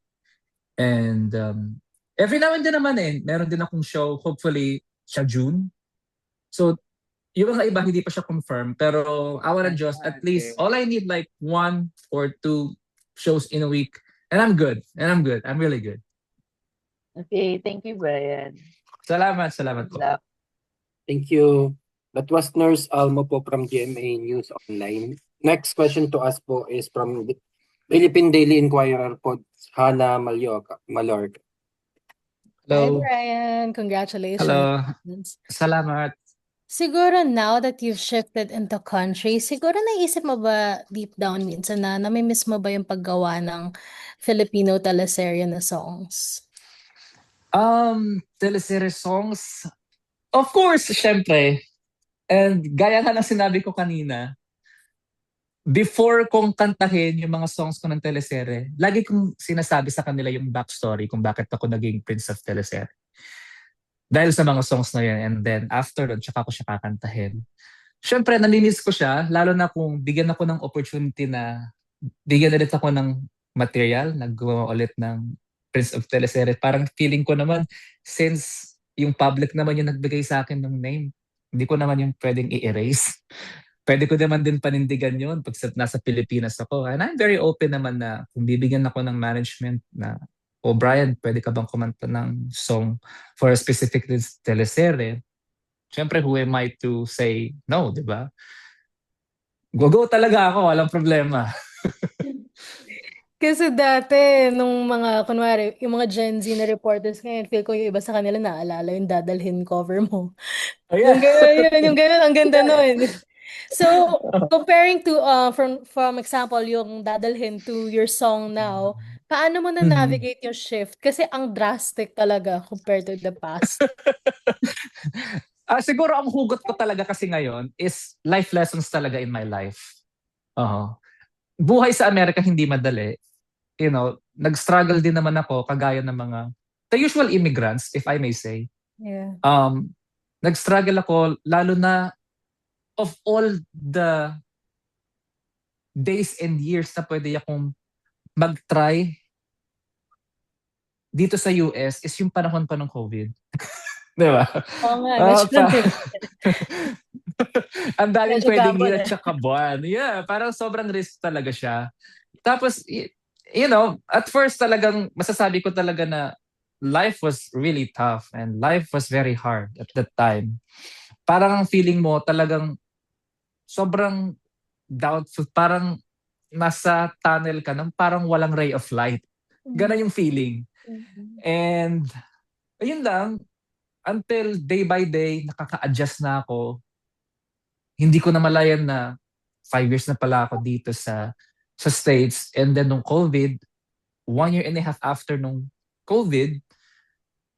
[SPEAKER 1] And Every now and then naman meron din akong show, hopefully sa June. So, yung mga iba hindi pa siya confirmed, pero awa ng Diyos, at least all I need like 1 or 2 shows in a week and I'm good. I'm really good.
[SPEAKER 8] Okay, thank you, Brian.
[SPEAKER 1] Salamat
[SPEAKER 8] Good
[SPEAKER 1] po.
[SPEAKER 8] luck.
[SPEAKER 2] Thank you. That was Nurse Almo po from GMA News Online. Next question to us po is from Philippine Daily Inquirer po, Hannah Malorca.
[SPEAKER 9] Hi,
[SPEAKER 1] Hello.
[SPEAKER 9] Brian. Congratulations.
[SPEAKER 1] Hello. Salamat.
[SPEAKER 9] Siguro now that you've shifted into country, siguro naisip mo ba deep down minsan na namimiss mo ba yung paggawa ng Filipino teleserye na songs?
[SPEAKER 1] Teleserye songs, of course, syempre. And gaya nga ng sinabi ko kanina, before kong kantahin yung mga songs ko ng teleserye, lagi kong sinasabi sa kanila yung backstory kung bakit ako naging Prince of Teleserye. Dahil sa mga songs na yun. And then after nun, tsaka ko siya kakantahin. Siyempre, namimiss ko siya, lalo na kung bigyan ako ng opportunity na bigyan ulit ako ng material, nagawa ulit ng Prince of Teleserye. Parang feeling ko naman, since yung public naman yung nagbigay sa akin ng name, hindi ko naman yung pwedeng i-erase. Pwede ko naman din panindigan yun pag nasa Pilipinas ako. And I'm very open naman na kung bibigyan ako ng management na, Brian, pwede ka bang kumanta ng song for a specific teleserye? Siyempre, who am I to say no, di ba? Go talaga ako, walang problema.
[SPEAKER 9] Kasi dati, nung mga, kunwari, yung mga Gen Z na reporters ngayon, feel ko yung iba sa kanila naalala yung dadalhin cover mo.
[SPEAKER 1] Oh, yeah.
[SPEAKER 9] Yung ganun, ang ganda nun. So, comparing to, from example, yung dadalhin to your song now, paano mo na-navigate yung shift? Kasi ang drastic talaga compared to the past.
[SPEAKER 1] Siguro ang hugot ko talaga kasi ngayon is life lessons talaga in my life. Buhay sa Amerika hindi madali. You know, nag-struggle din naman ako kagaya ng mga the usual immigrants, if I may say.
[SPEAKER 9] Yeah.
[SPEAKER 1] Nag-struggle ako lalo na of all the days and years na pwede akong mag-try dito sa US is yung panahon pa ng COVID. Di ba?
[SPEAKER 9] Oo nga,
[SPEAKER 1] ang daming
[SPEAKER 9] medyo
[SPEAKER 1] pwedeng
[SPEAKER 9] gamble
[SPEAKER 1] year at saka buwan. Yeah, parang sobrang risk talaga siya. Tapos, you know, at first talagang masasabi ko talaga na life was really tough and life was very hard at that time. Parang ang feeling mo talagang sobrang doubtful, parang nasa tunnel ka nang parang walang ray of light. Ganun yung feeling. And ayun lang, until day by day, nakaka-adjust na ako. Hindi ko na malayan na 5 years na pala ako dito sa States. And then nung COVID, 1 year and a half after nung COVID,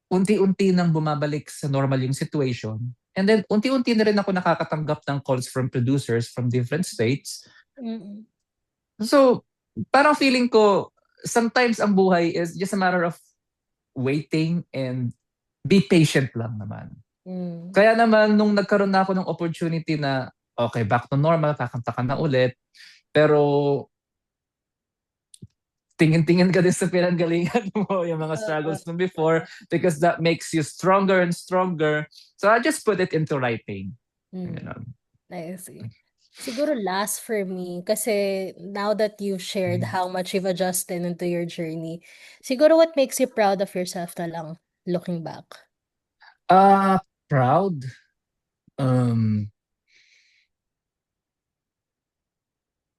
[SPEAKER 1] unti-unti nang bumabalik sa normal yung situation. And then unti-unti na rin ako nakakatanggap ng calls from producers from different states. So, parang feeling ko, sometimes ang buhay is just a matter of waiting and be patient lang naman. Kaya naman, nung nagkaroon na ako ng opportunity na, okay, back to normal, kakanta ka na ulit. Pero, tingin-tingin ka din sa pinanggalingan mo, yung mga struggles from before, because that makes you stronger and stronger. So, I just put it into writing. You know?
[SPEAKER 9] I see. Siguro last for me, kasi now that you've shared how much you've adjusted into your journey, siguro what makes you proud of yourself na lang, looking back?
[SPEAKER 1] Proud?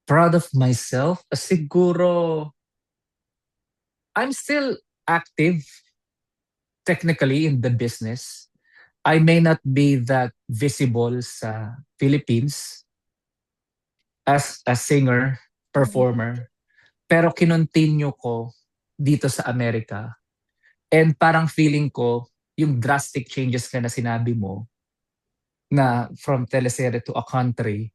[SPEAKER 1] Proud of myself? Siguro, I'm still active technically in the business. I may not be that visible sa Philippines as a singer, performer, pero kinontinue ko dito sa Amerika. And parang feeling ko, yung drastic changes ka na sinabi mo, na from teleserye to a country,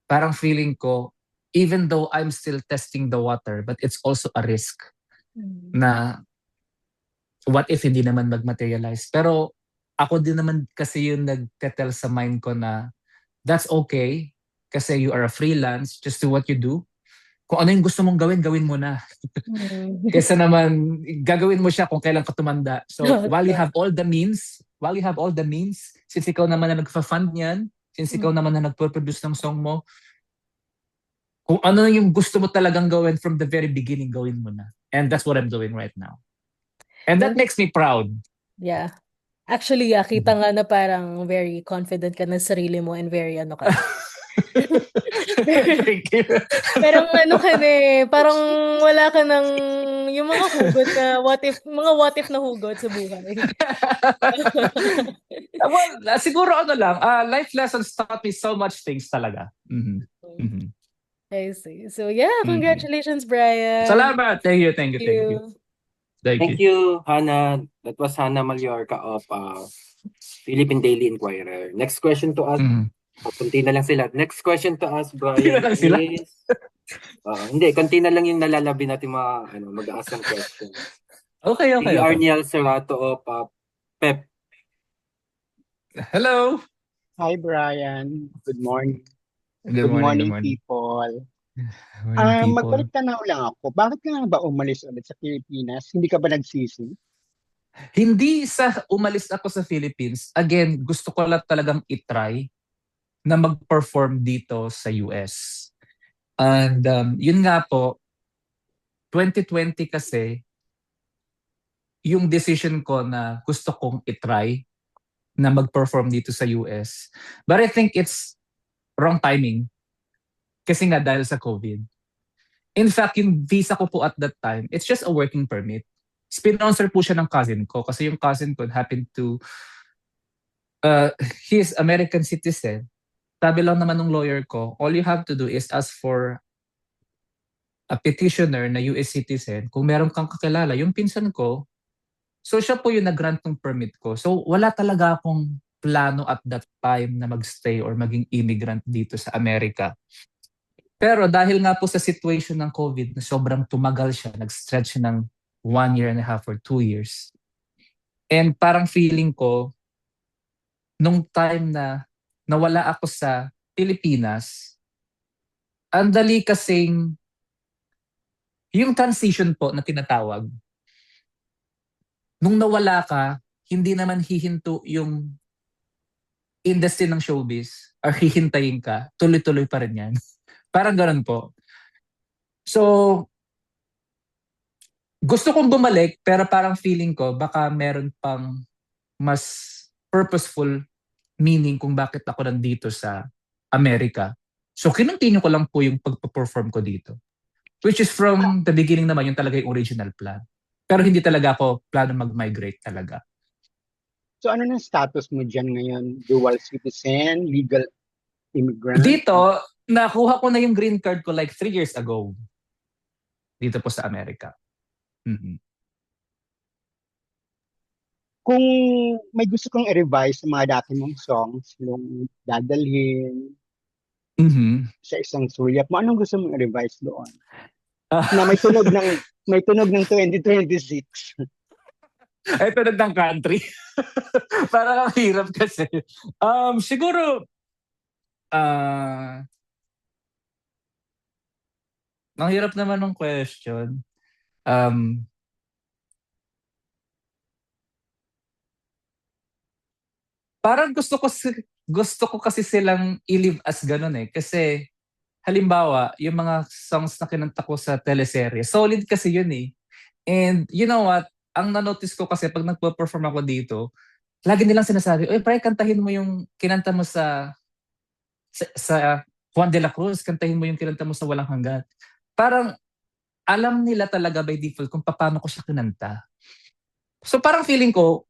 [SPEAKER 1] parang feeling ko, even though I'm still testing the water, but it's also a risk na what if hindi naman mag-materialize. Pero ako din naman kasi yung nagtetel sa mind ko na that's okay kasi you are a freelance, just do what you do. kung ano yung gusto mong gawin, gawin mo na. Kesa naman, gagawin mo siya kung kailan ka tumanda. So, while you have all the means, since ikaw naman na nagfa-fund niyan, since ikaw naman na nagpo-produce ng song mo, kung ano yung gusto mo talagang gawin from the very beginning, gawin mo na. And that's what I'm doing right now. And that makes me proud.
[SPEAKER 9] Yeah. Actually, kita nga na parang very confident ka na sa sarili mo and very ano ka.
[SPEAKER 1] Thank you.
[SPEAKER 9] Parang ano ka na parang wala ka ng yung mga hugot na what if na hugot sa buhay.
[SPEAKER 1] Well, siguro ano lang, life lessons taught me so much things talaga.
[SPEAKER 9] I see. So yeah, congratulations, Brian.
[SPEAKER 1] Salamat. Thank you.
[SPEAKER 2] Thank you, Hannah. That was Hannah Mallorca of Philippine Daily Inquirer. Next question to us. Kunti na lang sila. Next question to us, Brian, is... hindi, kunti na lang yung nalalabi natin mga mag-aas ng question.
[SPEAKER 1] Okay.
[SPEAKER 2] Arniel Serrato of PEP.
[SPEAKER 1] Hello.
[SPEAKER 10] Hi, Brian. Good morning.
[SPEAKER 1] Good morning,
[SPEAKER 10] people.
[SPEAKER 1] Morning, people.
[SPEAKER 10] Magbalik tanaw lang ako. Bakit ka nga ba umalis ulit sa Pilipinas? Hindi ka ba nagsisi?
[SPEAKER 1] Hindi sa umalis ako sa Philippines. Again, gusto ko lang talagang itry na mag-perform dito sa US. And yun nga po, 2020 kasi, yung decision ko na gusto kong itry na mag-perform dito sa US. But I think it's wrong timing. Kasi nga dahil sa COVID. In fact, yung visa ko po at that time, it's just a working permit. Sponsor po siya ng cousin ko kasi yung cousin ko happened to, he is American citizen. Sabi lang naman ng lawyer ko, all you have to do is ask for a petitioner na US citizen. Kung meron kang kakilala, yung pinsan ko, so siya po yung nag-grant ng permit ko. So wala talaga akong plano at that time na magstay or maging immigrant dito sa Amerika. Pero dahil nga po sa situation ng COVID na sobrang tumagal siya, nag-stretch siya ng 1.5 years or 2 years. And parang feeling ko, nung time na nawala ako sa Pilipinas, ang dali kasing yung transition po na tinatawag. Nung nawala ka, hindi naman hihinto yung industry ng showbiz or hihintayin ka, tuloy-tuloy pa rin yan. Parang ganun po. So, gusto kong bumalik pero parang feeling ko baka meron pang mas purposeful meaning kung bakit ako nandito sa Amerika. So, kinontinue ko lang po yung pagpa-perform ko dito. Which is from the beginning naman yung talaga yung original plan. Pero hindi talaga ako plano mag-migrate talaga.
[SPEAKER 10] So ano na status mo dyan ngayon? Dual citizen, legal immigrant?
[SPEAKER 1] Dito, nakuha ko na yung green card ko like 3 years ago. Dito po sa Amerika.
[SPEAKER 10] Kung may gusto kong i-revise sa mga dati mong songs, yung dadalhin, sa isang sulyap mo, anong gusto mong i-revise doon? Na may tunog ng 2026.
[SPEAKER 1] Ay, tunog ng country. Parang ang hirap kasi. Siguro, ang hirap naman ng question. Parang gusto ko kasi silang i-live as ganun eh. Kasi halimbawa, yung mga songs na kinanta ko sa teleserye, solid kasi yun eh. And you know what? Ang na-notice ko kasi pag nagpo-perform ako dito, lagi nilang sinasabi, "Oy, pre, kantahin mo yung kinanta mo sa Juan de la Cruz, kantahin mo yung kinanta mo sa Walang Hanggan." Parang alam nila talaga by default kung paano ko siya kinanta. So parang feeling ko,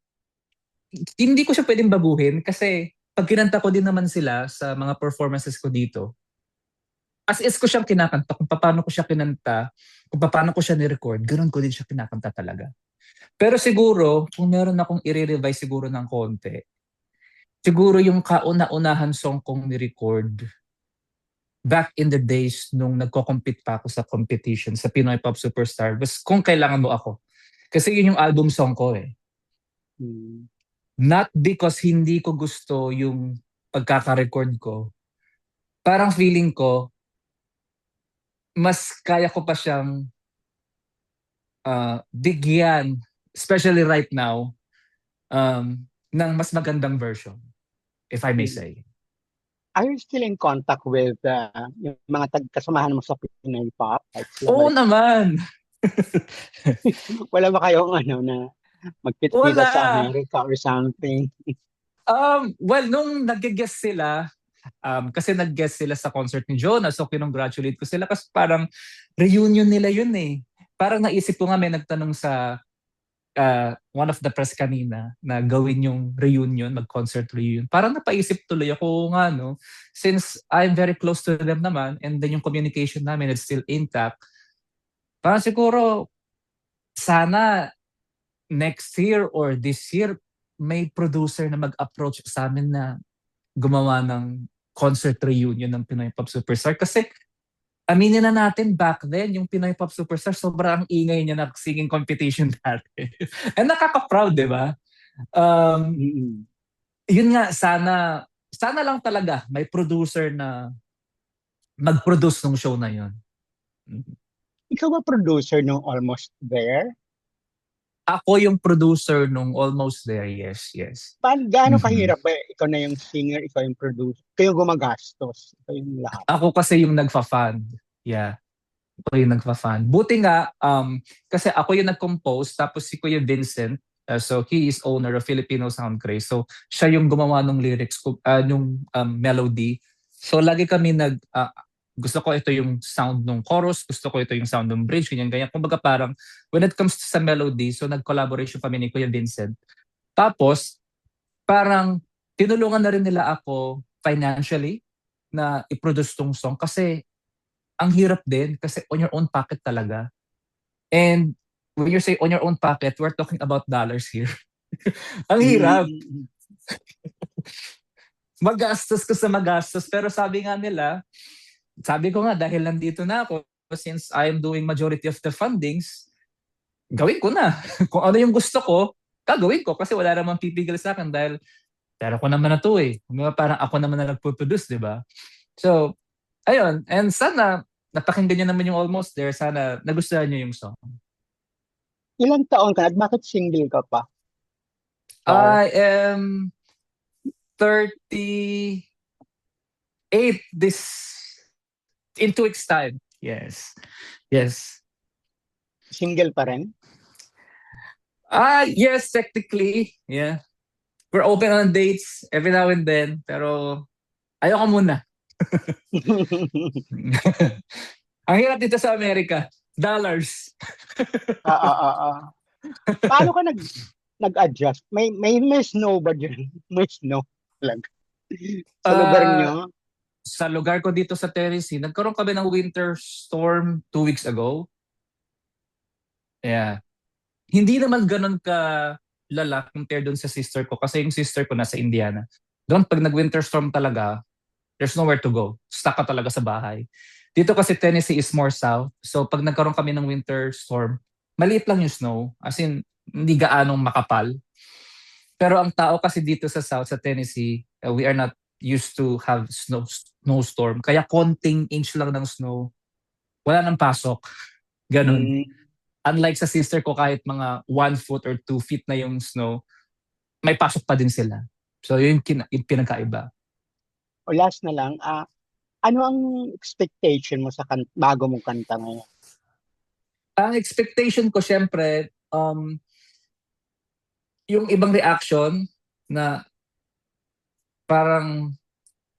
[SPEAKER 1] hindi ko siya pwedeng baguhin kasi pag kinanta ko din naman sila sa mga performances ko dito, as is ko siyang kinakanta, kung paano ko siya kinanta, kung paano ko siya ni-record, ganoon ko din siya kinakanta talaga. Pero siguro, kung meron akong i-revise siguro ng konti, siguro yung kauna-unahan song kong ni-record back in the days nung nagko-compete pa ako sa competition sa Pinoy Pop Superstar was Kung Kailangan Mo Ako. Kasi yun yung album song ko eh. Not because hindi ko gusto yung pagkaka-record ko. Parang feeling ko, mas kaya ko pa siyang bigyan, especially right now, ng mas magandang version, if I may say.
[SPEAKER 10] Are you still in contact with yung mga kasamahan mo sa Pinoy Pop? Like
[SPEAKER 1] Oo naman!
[SPEAKER 10] Wala ba kayong na magkita sa
[SPEAKER 1] Wala!
[SPEAKER 10] America or something?
[SPEAKER 1] Well, nung nag-guest sila, kasi nag-guest sila sa concert ni Jonah, so kinongratulate ko sila kasi parang reunion nila yun eh. Parang naisip ko nga, may nagtanong sa one of the press kanina na gawin yung reunion, mag-concert reunion. Parang napaisip tuloy ako nga, no? Since I'm very close to them naman and then yung communication namin is still intact, parang siguro sana next year or this year may producer na mag-approach sa amin na gumawa ng concert reunion ng Pinoy Pop Superstar. Kasi aminin na natin, back then, yung Pinoy Pop Superstar, sobrang ingay niya na singing competition dati. And nakaka-proud, di ba? Yun nga, sana lang talaga may producer na mag-produce ng show na yun.
[SPEAKER 10] Ikaw ba producer nung Almost There?
[SPEAKER 1] Ako yung producer nung Almost There, yes.
[SPEAKER 10] Gaano kahirap ba? Ikaw na yung singer, ikaw yung producer. Kayo gumagastos. Ikaw yung lahat.
[SPEAKER 1] Ako kasi yung nagfa-fund. Yeah. Ako yung nagfa-fund. Buti nga, kasi ako yung nag-compose, tapos si Kuya Vincent, so he is owner of Filipino Sound Craze. So siya yung gumawa ng lyrics, yung melody. So lagi kami gusto ko ito yung sound ng chorus, gusto ko ito yung sound ng bridge, ganyan. Kumbaga parang, when it comes to sa melody, so nag-collaboration kami ni Kuya Vincent. Tapos, parang, tinulungan na rin nila ako financially na i-produce tong song kasi ang hirap din kasi on your own pocket talaga. And when you say on your own pocket, we're talking about dollars here. Ang hirap. Magastos ko sa magastos, pero sabi ko nga, dahil nandito na ako, since I am doing majority of the fundings, gawin ko na. Kung ano yung gusto ko, gagawin ko kasi wala namang pipigil sa akin dahil pera ko naman na to eh. Parang ako naman na nagpo-produce, di ba? So, ayun. And sana, napakinggan nyo naman yung Almost There. Sana nagustuhan nyo yung song.
[SPEAKER 10] Ilang taon ka na? Bakit single ka pa?
[SPEAKER 1] I am 38 in 2 weeks time. Yes.
[SPEAKER 10] Single pa rin?
[SPEAKER 1] Yes, technically. Yeah. We're open on dates every now and then, pero ayoko muna. Ang hirap dito sa Amerika. Dollars.
[SPEAKER 10] Paano ka nag-adjust? May snow ba dyan? May snow lang. Sa lugar nyo?
[SPEAKER 1] Sa lugar ko dito sa Tennessee, nagkaroon kami ng winter storm 2 weeks ago. Yeah. Hindi naman ganun ka lala compared doon sa sister ko kasi yung sister ko nasa Indiana. Doon pag nag-winter storm talaga, there's nowhere to go. Stuck ka talaga sa bahay. Dito kasi Tennessee is more south. So pag nagkaroon kami ng winter storm, maliit lang yung snow. As in, hindi gaanong makapal. Pero ang tao kasi dito sa south, sa Tennessee, we are not used to have snowstorm. Kaya konting inch lang ng snow, wala nang pasok. Ganun. Unlike sa sister ko, kahit mga 1 foot or 2 feet na yung snow, may pasok pa din sila. So yun yung pinagkaiba.
[SPEAKER 10] O last na lang, ano ang expectation mo sa bago mong kanta ngayon?
[SPEAKER 1] Ang expectation ko, syempre, yung ibang reaction na parang,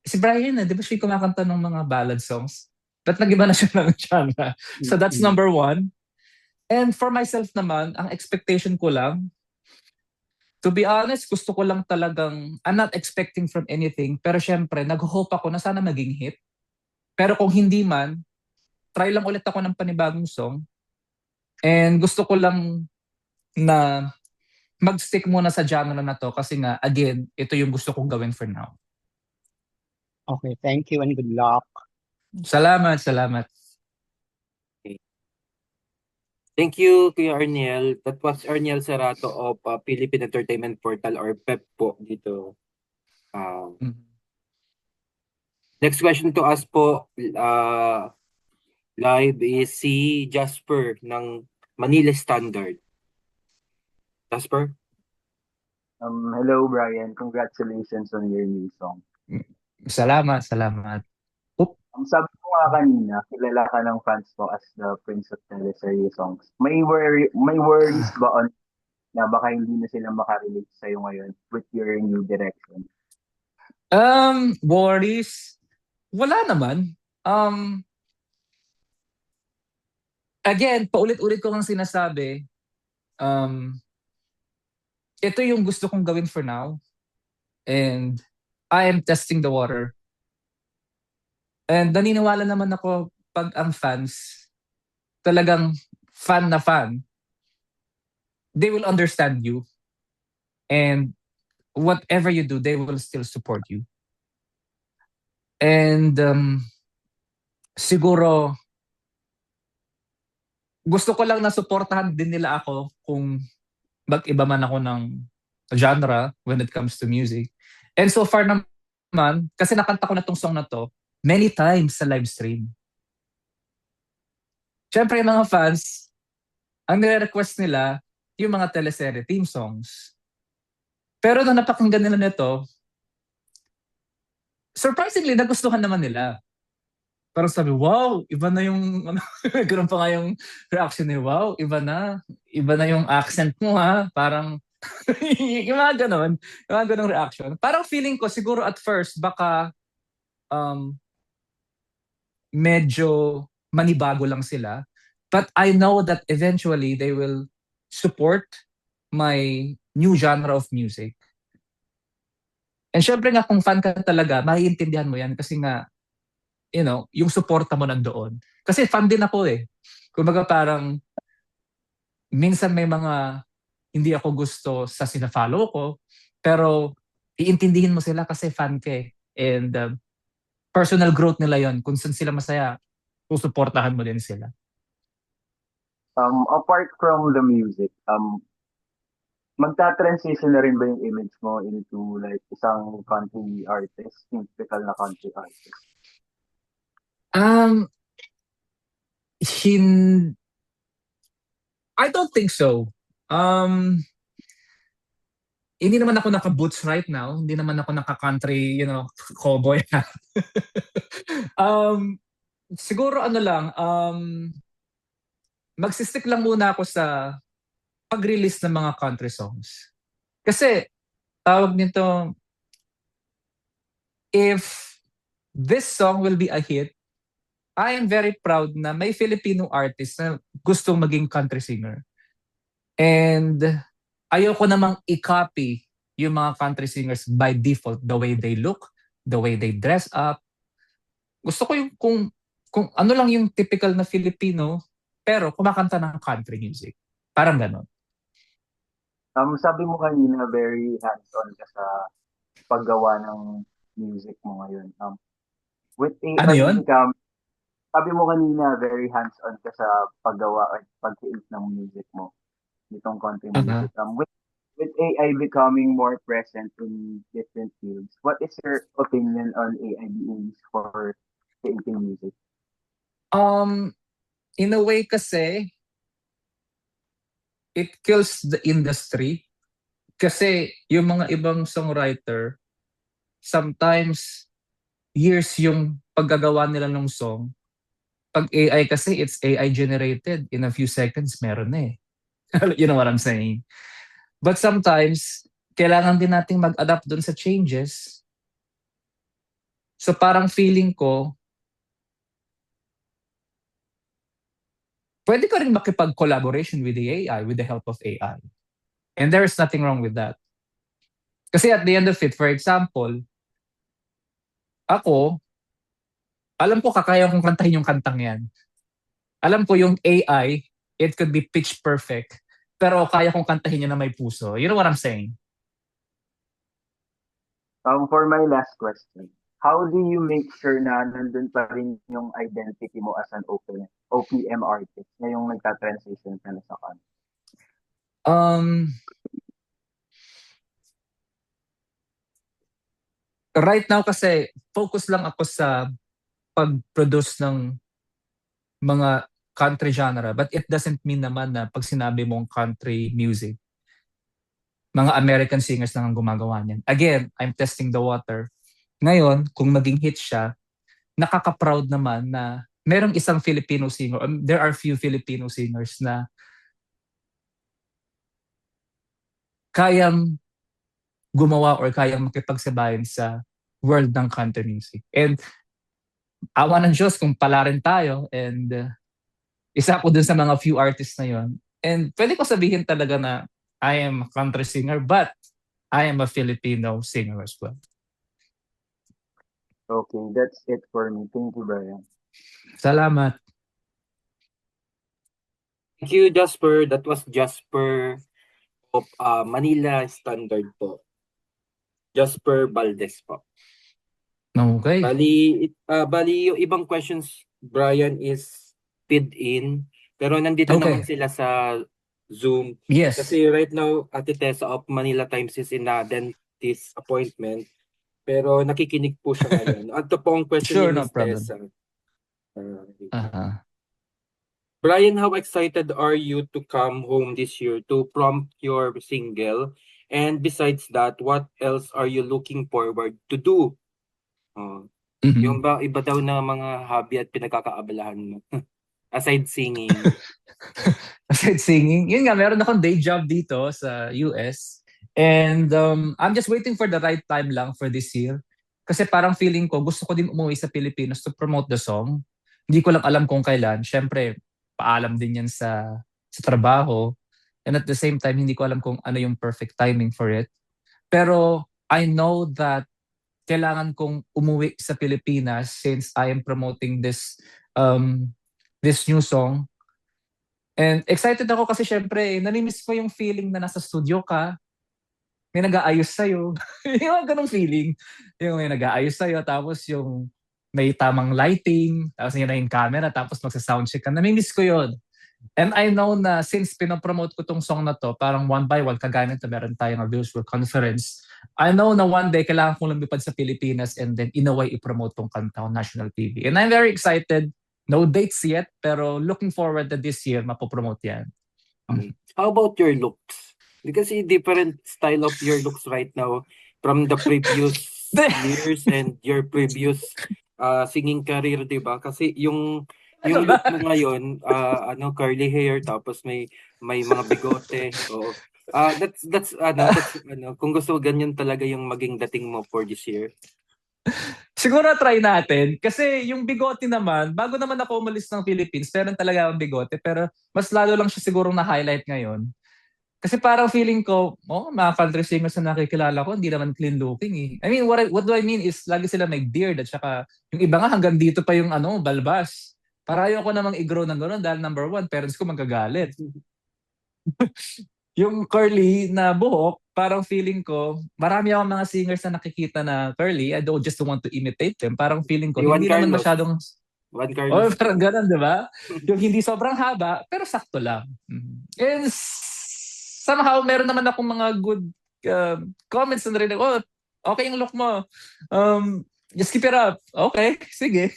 [SPEAKER 1] si Brian di ba siya kumakanta ng mga ballad songs? Ba't nag-iba na siya ng genre? So that's number 1. And for myself naman, ang expectation ko lang, to be honest, gusto ko lang talagang, I'm not expecting from anything, pero syempre, nag-hope ako na sana maging hit. Pero kung hindi man, try lang ulit ako ng panibagong song. And gusto ko lang na mag-stick muna sa genre na to kasi nga, again, ito yung gusto kong gawin for now.
[SPEAKER 10] Okay, thank you and good luck.
[SPEAKER 1] Salamat.
[SPEAKER 2] Okay. Thank you, Kuya Arniel. That was Arniel Serato of Philippine Entertainment Portal or PEP po dito. Next question to us po, live is si Jasper ng Manila Standard. Jasper?
[SPEAKER 11] Hello, Brian. Congratulations on your new song.
[SPEAKER 1] Salamat, salamat. Oop.
[SPEAKER 11] Sabi ko nga kanina, kilala ka ng fans mo as the Prince of Teleserye songs. May worries ba on na baka hindi na sila makarelate sa'yo ngayon with your new direction?
[SPEAKER 1] Worries? Wala naman. Again, paulit-ulit ko kang sinasabi, ito yung gusto kong gawin for now. And I am testing the water. And naniniwala naman ako pag ang fans, talagang fan na fan, they will understand you. And whatever you do, they will still support you. And siguro, gusto ko lang na suportahan din nila ako kung mag-iba man ako ng genre when it comes to music. And so far naman, kasi nakanta ko na tong song na to many times sa live stream. Siyempre yung mga fans, ang nire-request nila yung mga teleserye theme songs. Pero nung napakinggan nila nito, surprisingly, nagustuhan naman nila. Parang sabi, wow, iba na yung, ganoon pa nga yung reaction ni, wow, iba na yung accent mo ha. Parang, yung mga ganong reaction. Parang feeling ko, siguro at first, baka medyo manibago lang sila. But I know that eventually they will support my new genre of music. And syempre nga, kung fan ka talaga, maiintindihan mo yan kasi nga, yung suporta mo nandoon. Kasi fan din ako eh. Kumbaga parang, minsan may mga hindi ako gusto sa sinafollow ko, pero iintindihin mo sila kasi fan ka eh. And personal growth nila yon. Kung saan sila masaya, susuportahan mo din sila.
[SPEAKER 11] Apart from the music, magta-transition na rin ba yung image mo into like isang country artist, typical na country artist?
[SPEAKER 1] I don't think so. Hindi naman ako naka-boots right now. Hindi naman ako naka-country, cowboy. Siguro magsistick lang muna ako sa pag-release ng mga country songs. Kasi, tawag nito, if this song will be a hit, I am very proud na may Filipino artist na gustong maging country singer. And ayoko namang i-copy yung mga country singers by default, the way they look, the way they dress up. Gusto ko yung kung ano lang yung typical na Filipino, pero kumakanta ng country music. Parang ganon.
[SPEAKER 11] Sabi mo kanina, very hands-on ka sa paggawa ng music mo ngayon. With AI,
[SPEAKER 1] ano yun?
[SPEAKER 11] Sabi mo kanina, very hands-on ka sa paggawa at pag-create ng music mo, itong country music. With AI becoming more present in different fields, what is your opinion on AI being used for creating music?
[SPEAKER 1] In a way kasi, it kills the industry. Kasi yung mga ibang songwriter, sometimes years yung paggagawa nila ng song. Pag AI kasi, it's AI generated. In a few seconds, meron na eh. You know what I'm saying? But sometimes, kailangan din nating mag-adapt dun sa changes. So parang feeling ko, pwede ka rin makipag-collaboration with the AI, with the help of AI. And there is nothing wrong with that. Kasi at the end of it, for example, ako, alam ko kakaya kong kantahin yung kantang yan. Alam ko yung AI, it could be pitch perfect, pero kaya kong kantahin niya na may puso. You know what I'm saying?
[SPEAKER 11] For my last question, how do you make sure na nandun pa rin yung identity mo as an OPM artist na yung nagta-transition ka na sa kanta?
[SPEAKER 1] Right now kasi, focus lang ako sa pag-produce ng mga country genre. But it doesn't mean naman na pag sinabi mong country music, mga American singers lang ang gumagawa niyan. Again, I'm testing the water. Ngayon, kung maging hit siya, nakaka-proud naman na merong isang Filipino singer, there are few Filipino singers na kayang gumawa or kayang makipagsabayan sa world ng country music. And awa ng Diyos kung pala rin tayo, and isa ko dun sa mga few artists na yon. And pwede ko sabihin talaga na I am a country singer, but I am a Filipino singer as well.
[SPEAKER 11] Okay, that's it for me. Thank you, Brian.
[SPEAKER 1] Salamat.
[SPEAKER 2] Thank you, Jasper. That was Jasper of Manila Standard po. Jasper Valdez po.
[SPEAKER 1] Okay.
[SPEAKER 2] Bali yung ibang questions, Brian, is feed in. Pero nandito naman sila sa Zoom.
[SPEAKER 1] Yes.
[SPEAKER 2] Kasi right now, Ate Tessa of Manila Times is in a dentist appointment. Pero nakikinig po siya ngayon. Ito po ang question
[SPEAKER 1] Sure,
[SPEAKER 2] ni
[SPEAKER 1] no
[SPEAKER 2] Miss
[SPEAKER 1] problem.
[SPEAKER 2] Tessa.
[SPEAKER 1] Uh-huh.
[SPEAKER 2] Brian, how excited are you to come home this year to prompt your single? And besides that, what else are you looking forward to do? Yung ba iba daw na mga hobby at pinagkakaabalahan mo? Aside singing.
[SPEAKER 1] Aside singing, yun nga, meron akong day job dito sa US. And I'm just waiting for the right time lang for this year. Kasi parang feeling ko, gusto ko din umuwi sa Pilipinas to promote the song. Hindi ko lang alam kung kailan. Siyempre, paalam din yan sa trabaho. And at the same time, hindi ko alam kung ano yung perfect timing for it. Pero I know that kailangan kong umuwi sa Pilipinas since I am promoting this new song. And excited ako kasi syempre, namimiss ko yung feeling na nasa studio ka, may nag-aayos sa'yo. Yung ganong feeling. Yung may nag-aayos sa'yo, tapos yung may tamang lighting, tapos yun na yung camera, tapos magsa-soundcheck ka. Namimiss ko yun. And I know na since pinapromote ko tong song na to, parang one by one, kagaya nito, meron tayong a virtual conference. I know na one day kailangan kong lumipad sa Pilipinas and then in a way i-promote tong kanta on national TV. And I'm very excited. No dates yet, pero looking forward that this year mapopromote yan.
[SPEAKER 2] How about your looks? Because different style of your looks right now from the previous years and your previous singing career, di ba? Kasi yung look mo ngayon, curly hair, tapos may mga bigote. So, that's kung gusto ganyan talaga yung maging dating mo for this year.
[SPEAKER 1] Siguro try natin. Kasi yung bigote naman, bago naman ako umalis ng Philippines, meron talaga ang bigote. Pero mas lalo lang siya siguro na-highlight ngayon. Kasi parang feeling ko, mga country singers na nakikilala ko, hindi naman clean looking eh. I mean, what do I mean is, lagi sila may beard at saka yung iba nga hanggang dito pa yung balbas. Para ayoko namang i-grow ng gano'n dahil number one, parents ko magagalit. Yung curly na buhok, parang feeling ko, marami akong mga singers na nakikita na curly. I don't just want to imitate them. Parang feeling ko, hindi naman masyadong...
[SPEAKER 2] Juan Carlos.
[SPEAKER 1] Parang gano'n, di ba? Yung hindi sobrang haba, pero sakto lang. And somehow, meron naman akong mga good comments na rin. Okay yung look mo. Just keep it up. Okay, sige.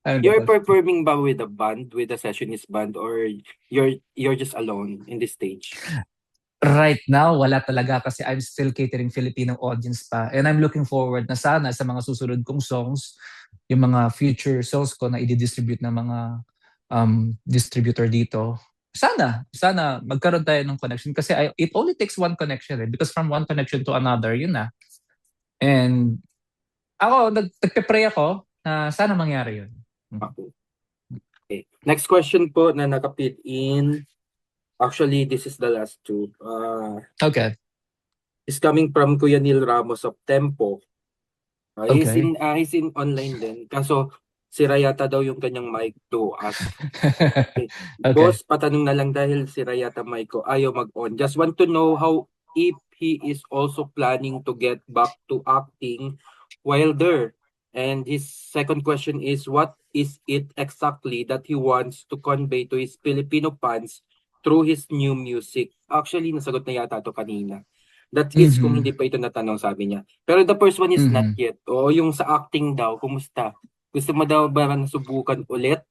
[SPEAKER 2] You're performing ba with a band, with a sessionist band, or you're just alone in this stage?
[SPEAKER 1] Right now, wala talaga kasi I'm still catering Filipino audience pa. And I'm looking forward na sana sa mga susunod kong songs, yung mga future songs ko na i-distribute ng mga distributor dito. Sana magkaroon tayo ng connection kasi it only takes one connection because from one connection to another, yun na. And ako, nagpe-pray ako na sana mangyari yun.
[SPEAKER 2] Okay. Next question po na nakapit in. Actually, this is the last two.
[SPEAKER 1] Okay.
[SPEAKER 2] It's coming from Kuya Neil Ramos of Tempo. He's in online din. Kaso, sira yata daw yung kanyang mic to us. Okay. Boss, patanong na lang dahil sira yata mic ko. Ayaw mag-on. Just want to know how if he is also planning to get back to acting while there. And his second question is, what is it exactly that he wants to convey to his Filipino fans through his new music? Actually, nasagot na yata ito kanina. That is kung hindi pa ito natanong, sabi niya. Pero the first one is not yet. O yung sa acting daw, kumusta? Gusto mo daw ba nasubukan ulit?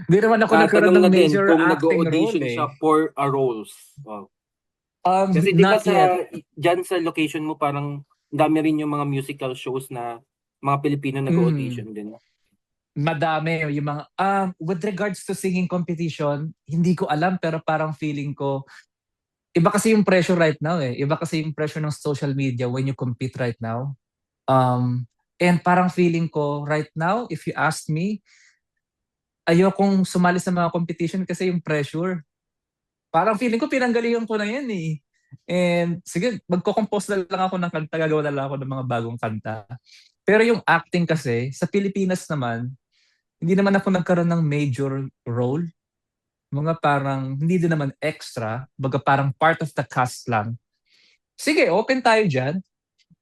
[SPEAKER 1] Hindi naman ako nagkaroon
[SPEAKER 2] Tanong
[SPEAKER 1] ng
[SPEAKER 2] na din
[SPEAKER 1] major
[SPEAKER 2] kung
[SPEAKER 1] acting role
[SPEAKER 2] nag-audition siya for a roles. Oh. Kasi di ba
[SPEAKER 1] Not yet.
[SPEAKER 2] dyan sa location mo parang dami rin yung mga musical shows na mga Pilipino nag-audition din.
[SPEAKER 1] Madami yung mga with regards to singing competition, hindi ko alam pero parang feeling ko iba kasi yung pressure right now eh. Iba kasi yung pressure ng social media when you compete right now. And parang feeling ko right now, if you ask me, ayokong sumali sa mga competition kasi yung pressure. Parang feeling ko pinanggalingan ko na yan eh. And sige, magko-compose na lang ako ng kanta, gagawa na lang ako ng mga bagong kanta. Pero yung acting kasi, sa Pilipinas naman, hindi naman ako nagkaroon ng major role. Mga parang, hindi din naman extra, baga parang part of the cast lang. Sige, open tayo dyan.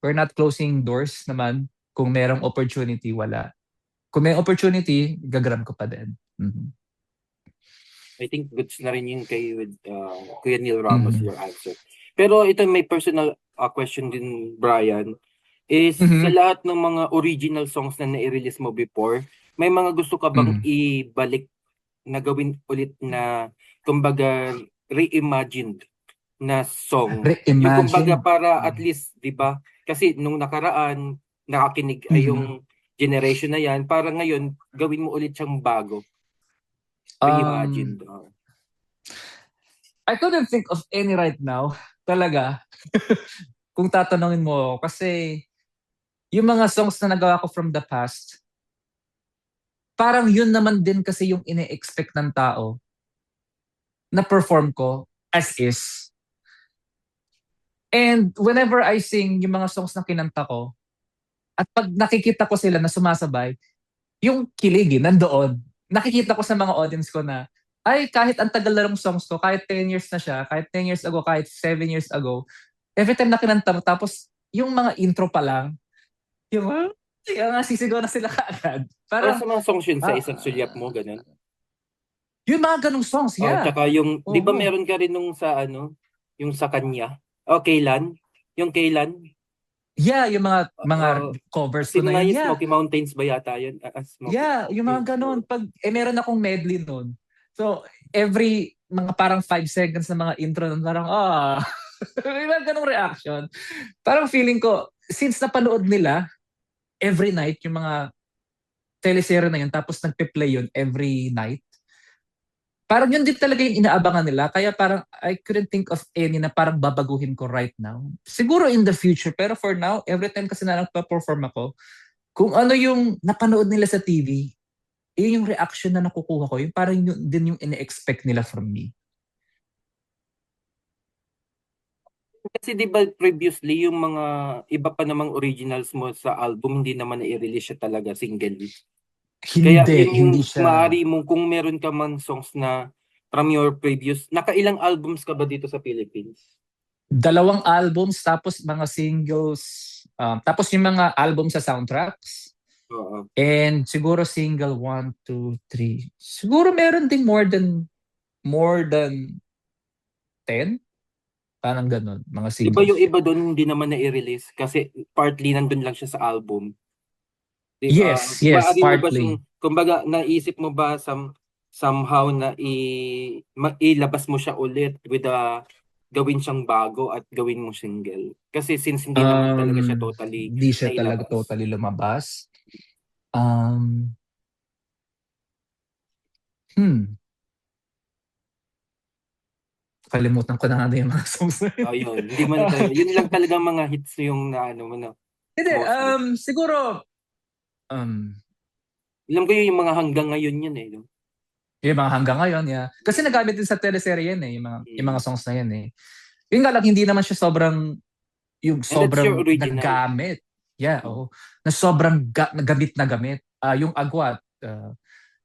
[SPEAKER 1] We're not closing doors naman. Kung merong opportunity, wala. Kung may opportunity, gagram ko pa din.
[SPEAKER 2] I think goods na rin yun kay with Kuya Neil Ramos, your answer. Pero ito may personal question din, Brian. Is sa lahat ng mga original songs na nai-release mo before, may mga gusto ka bang ibalik na gawin ulit na kumbaga reimagined na song? Yung kumbaga para at least, di ba? Kasi nung nakaraan, nakakinig ay yung generation na yan, para ngayon, gawin mo ulit siyang bago. Reimagined.
[SPEAKER 1] I couldn't think of any right now. Talaga. Kung tatanungin mo, kasi yung mga songs na nagawa ko from the past, parang yun naman din kasi yung ine-expect ng tao na perform ko as is. And whenever I sing yung mga songs na kinanta ko, at pag nakikita ko sila na sumasabay, yung kilig nandoon. Nakikita ko sa mga audience ko na, ay kahit ang tagal na ng songs ko, kahit 10 years na siya, kahit 10 years ago, kahit 7 years ago, every time na kinanta mo, tapos yung mga intro pa lang, yung sisigaw na sila kaagad.
[SPEAKER 2] Parang sa mga songs yun sa isang sulyap mo, ganun?
[SPEAKER 1] Yung mga ganung songs, yeah.
[SPEAKER 2] Tsaka yung, di ba meron ka rin nung sa yung sa kanya? Kailan? Yung Kailan?
[SPEAKER 1] Yeah, yung mga covers ko na yun. Yeah.
[SPEAKER 2] Smoky Mountains ba yata yun?
[SPEAKER 1] Yeah, yung mga ganun. Meron akong medley nun. So, every mga parang 5 seconds na mga intro nun, parang, may mga ganung reaction. Parang feeling ko, since napanood nila, every night, yung mga teleserye na yun, tapos nagpe-play yun every night, parang yun din talaga yung inaabangan nila. Kaya parang I couldn't think of any na parang babaguhin ko right now. Siguro in the future, pero for now, every time kasi na nagpa-perform ako, kung ano yung napanood nila sa TV, yun yung reaction na nakukuha ko. Yung parang yun din yung ine-expect nila from me.
[SPEAKER 2] Kasi di ba previously, yung mga iba pa namang originals mo sa album, hindi naman na-i-release siya talaga single. Kaya yun yung maaari mo, kung meron ka man songs na from your previous, nakailang albums ka ba dito sa Philippines?
[SPEAKER 1] 2 albums, tapos mga singles, tapos yung mga album sa soundtracks. And siguro single 1, 2, 3. Siguro meron ding more than 10. Parang ganun, mga singles.
[SPEAKER 2] Diba yung iba doon hindi naman na-i-release kasi partly nandun lang siya sa album? Diba?
[SPEAKER 1] Yes, partly.
[SPEAKER 2] Kumbaga, naisip mo ba somehow na ilabas mo siya ulit with gawin siyang bago at gawin mo single? Kasi since hindi naman talaga siya totally
[SPEAKER 1] Hindi siya talaga
[SPEAKER 2] nailabas.
[SPEAKER 1] totally lumabas. Kalimutan ko na nga yung mga songs na yun.
[SPEAKER 2] Yun. Hindi man tayo. Yun lang talaga mga hits yung mo na.
[SPEAKER 1] Hindi, siguro,
[SPEAKER 2] alam ko yung mga hanggang ngayon yun eh. No?
[SPEAKER 1] Yung mga hanggang ngayon, yeah. Kasi nagamit din sa teleserye yan eh, yung mga songs na yan eh. Yung nga lang, hindi naman siya sobrang nagamit. Yeah, na sobrang gamit na gamit. Yung agwat,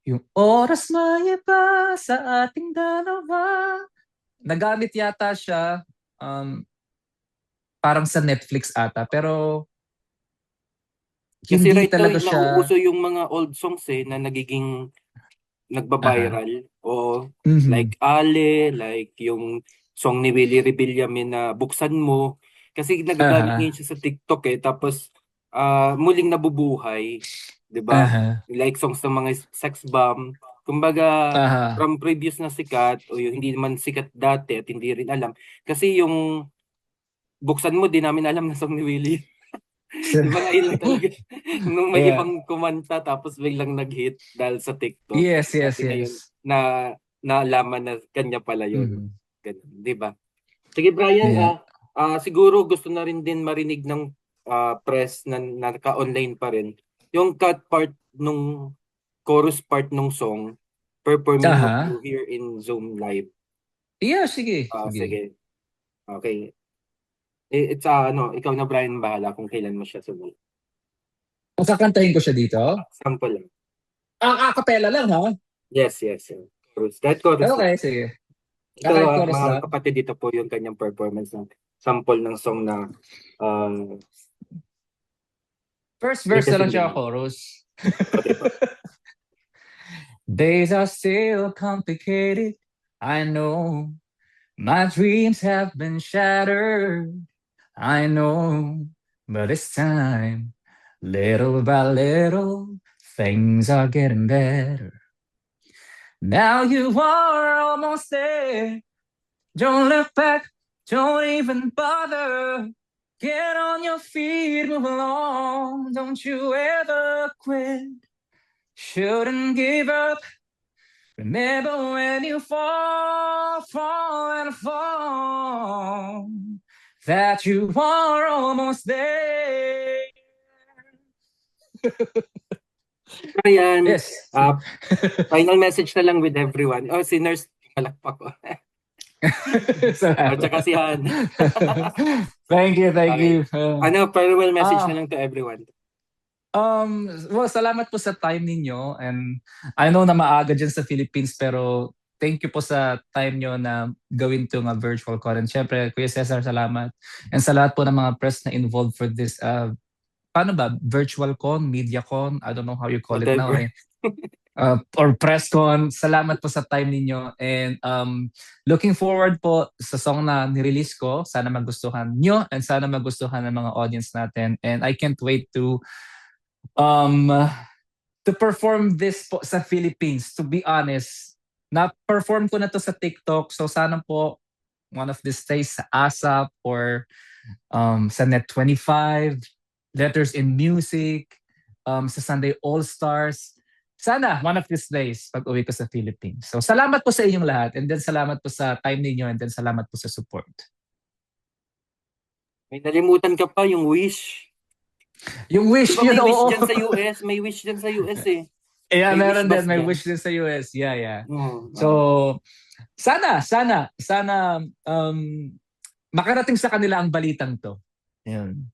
[SPEAKER 1] yung oras may iba sa ating dalawa. Nagamit yata siya parang sa Netflix ata, pero
[SPEAKER 2] kasi
[SPEAKER 1] hindi
[SPEAKER 2] right
[SPEAKER 1] talaga
[SPEAKER 2] now,
[SPEAKER 1] siya.
[SPEAKER 2] nauuso yung mga old songs na nagiging nagba-viral. Like Ale, like yung song ni Willie Rebillame na Buksan Mo. Kasi nagagamit ngayon siya sa TikTok tapos muling nabubuhay. 'di ba?
[SPEAKER 1] Aha.
[SPEAKER 2] Like songs ng mga sex bomb. Kumbaga,
[SPEAKER 1] Aha.
[SPEAKER 2] from previous na sikat o yung hindi man sikat dati at hindi rin alam. Kasi yung buksan mo, di namin alam na song ni Willie. Di ba ngayon lang talaga? Nung may
[SPEAKER 1] Yeah.
[SPEAKER 2] ibang kumanta tapos biglang nag-hit dahil sa TikTok.
[SPEAKER 1] Yes, yes,
[SPEAKER 2] Natin ngayon
[SPEAKER 1] yes.
[SPEAKER 2] na naalaman na kanya pala yun.
[SPEAKER 1] Mhm.
[SPEAKER 2] Ganun, di ba? Sige, Brian,
[SPEAKER 1] Yeah.
[SPEAKER 2] siguro gusto na rin din marinig ng press na naka-online pa rin. Yung cut part nung chorus part nung song, performing mo
[SPEAKER 1] Aha.
[SPEAKER 2] here in Zoom Live.
[SPEAKER 1] Yeah, sige.
[SPEAKER 2] Sige. Okay. It's ikaw na Brian bahala kung kailan mo siya sumunod.
[SPEAKER 1] Kakantahin ko siya dito?
[SPEAKER 2] Sample lang.
[SPEAKER 1] Acapella lang, ha?
[SPEAKER 2] Yes. Chorus. That chorus.
[SPEAKER 1] Okay, sige.
[SPEAKER 2] Ito,
[SPEAKER 1] Kahit chorus
[SPEAKER 2] mga
[SPEAKER 1] lang.
[SPEAKER 2] kapatid, dito po yung kanyang performance ng sample ng song na
[SPEAKER 1] First verse na lang
[SPEAKER 2] Kasi-
[SPEAKER 1] siya chorus. Days are still complicated, I know. My dreams have been shattered, I know. But this time, little by little, things are getting better. Now you are almost there. Don't look back, don't even bother. Get on your feet, move along. Don't you ever quit. Shouldn't give up. Remember when you fall and fall, that you are almost there.
[SPEAKER 2] Brian,
[SPEAKER 1] Yes.
[SPEAKER 2] final message na lang with everyone. Si Nurse, malakpak ko. At saka si Han.
[SPEAKER 1] Thank you.
[SPEAKER 2] Okay. Farewell message na lang to everyone.
[SPEAKER 1] Well, salamat po sa time ninyo, and I know na maaga dyan sa Philippines, pero thank you po sa time nyo na gawin itong virtual con. And syempre, Kuya Cesar, salamat. And sa lahat po ng mga press na involved for this, paano ba? Virtual con, media con, I don't know how you call it now. Or press con, salamat po sa time ninyo. And looking forward po sa song na nirelease ko. Sana magustuhan nyo and sana magustuhan ng mga audience natin. And I can't wait to perform this po sa Philippines. To be honest, na-perform ko na to sa TikTok. So sana po one of these days sa ASAP or sa Net25, Letters in Music, sa Sunday All-Stars. Sana one of these days pag uwi ko sa Philippines. So salamat po sa inyong lahat, and then salamat po sa time ninyo, and then salamat po sa support.
[SPEAKER 2] May nalimutan ka pa, yung wish.
[SPEAKER 1] Yung wish,
[SPEAKER 2] Diba
[SPEAKER 1] yun,
[SPEAKER 2] may wish
[SPEAKER 1] oo.
[SPEAKER 2] dyan sa US? May wish dyan sa US eh.
[SPEAKER 1] Yeah,
[SPEAKER 2] May
[SPEAKER 1] meron
[SPEAKER 2] wish
[SPEAKER 1] din.
[SPEAKER 2] bus
[SPEAKER 1] May
[SPEAKER 2] dyan.
[SPEAKER 1] wish din sa US. Yeah. So,
[SPEAKER 2] Oo.
[SPEAKER 1] sana makarating sa kanila ang balitang to. Yun.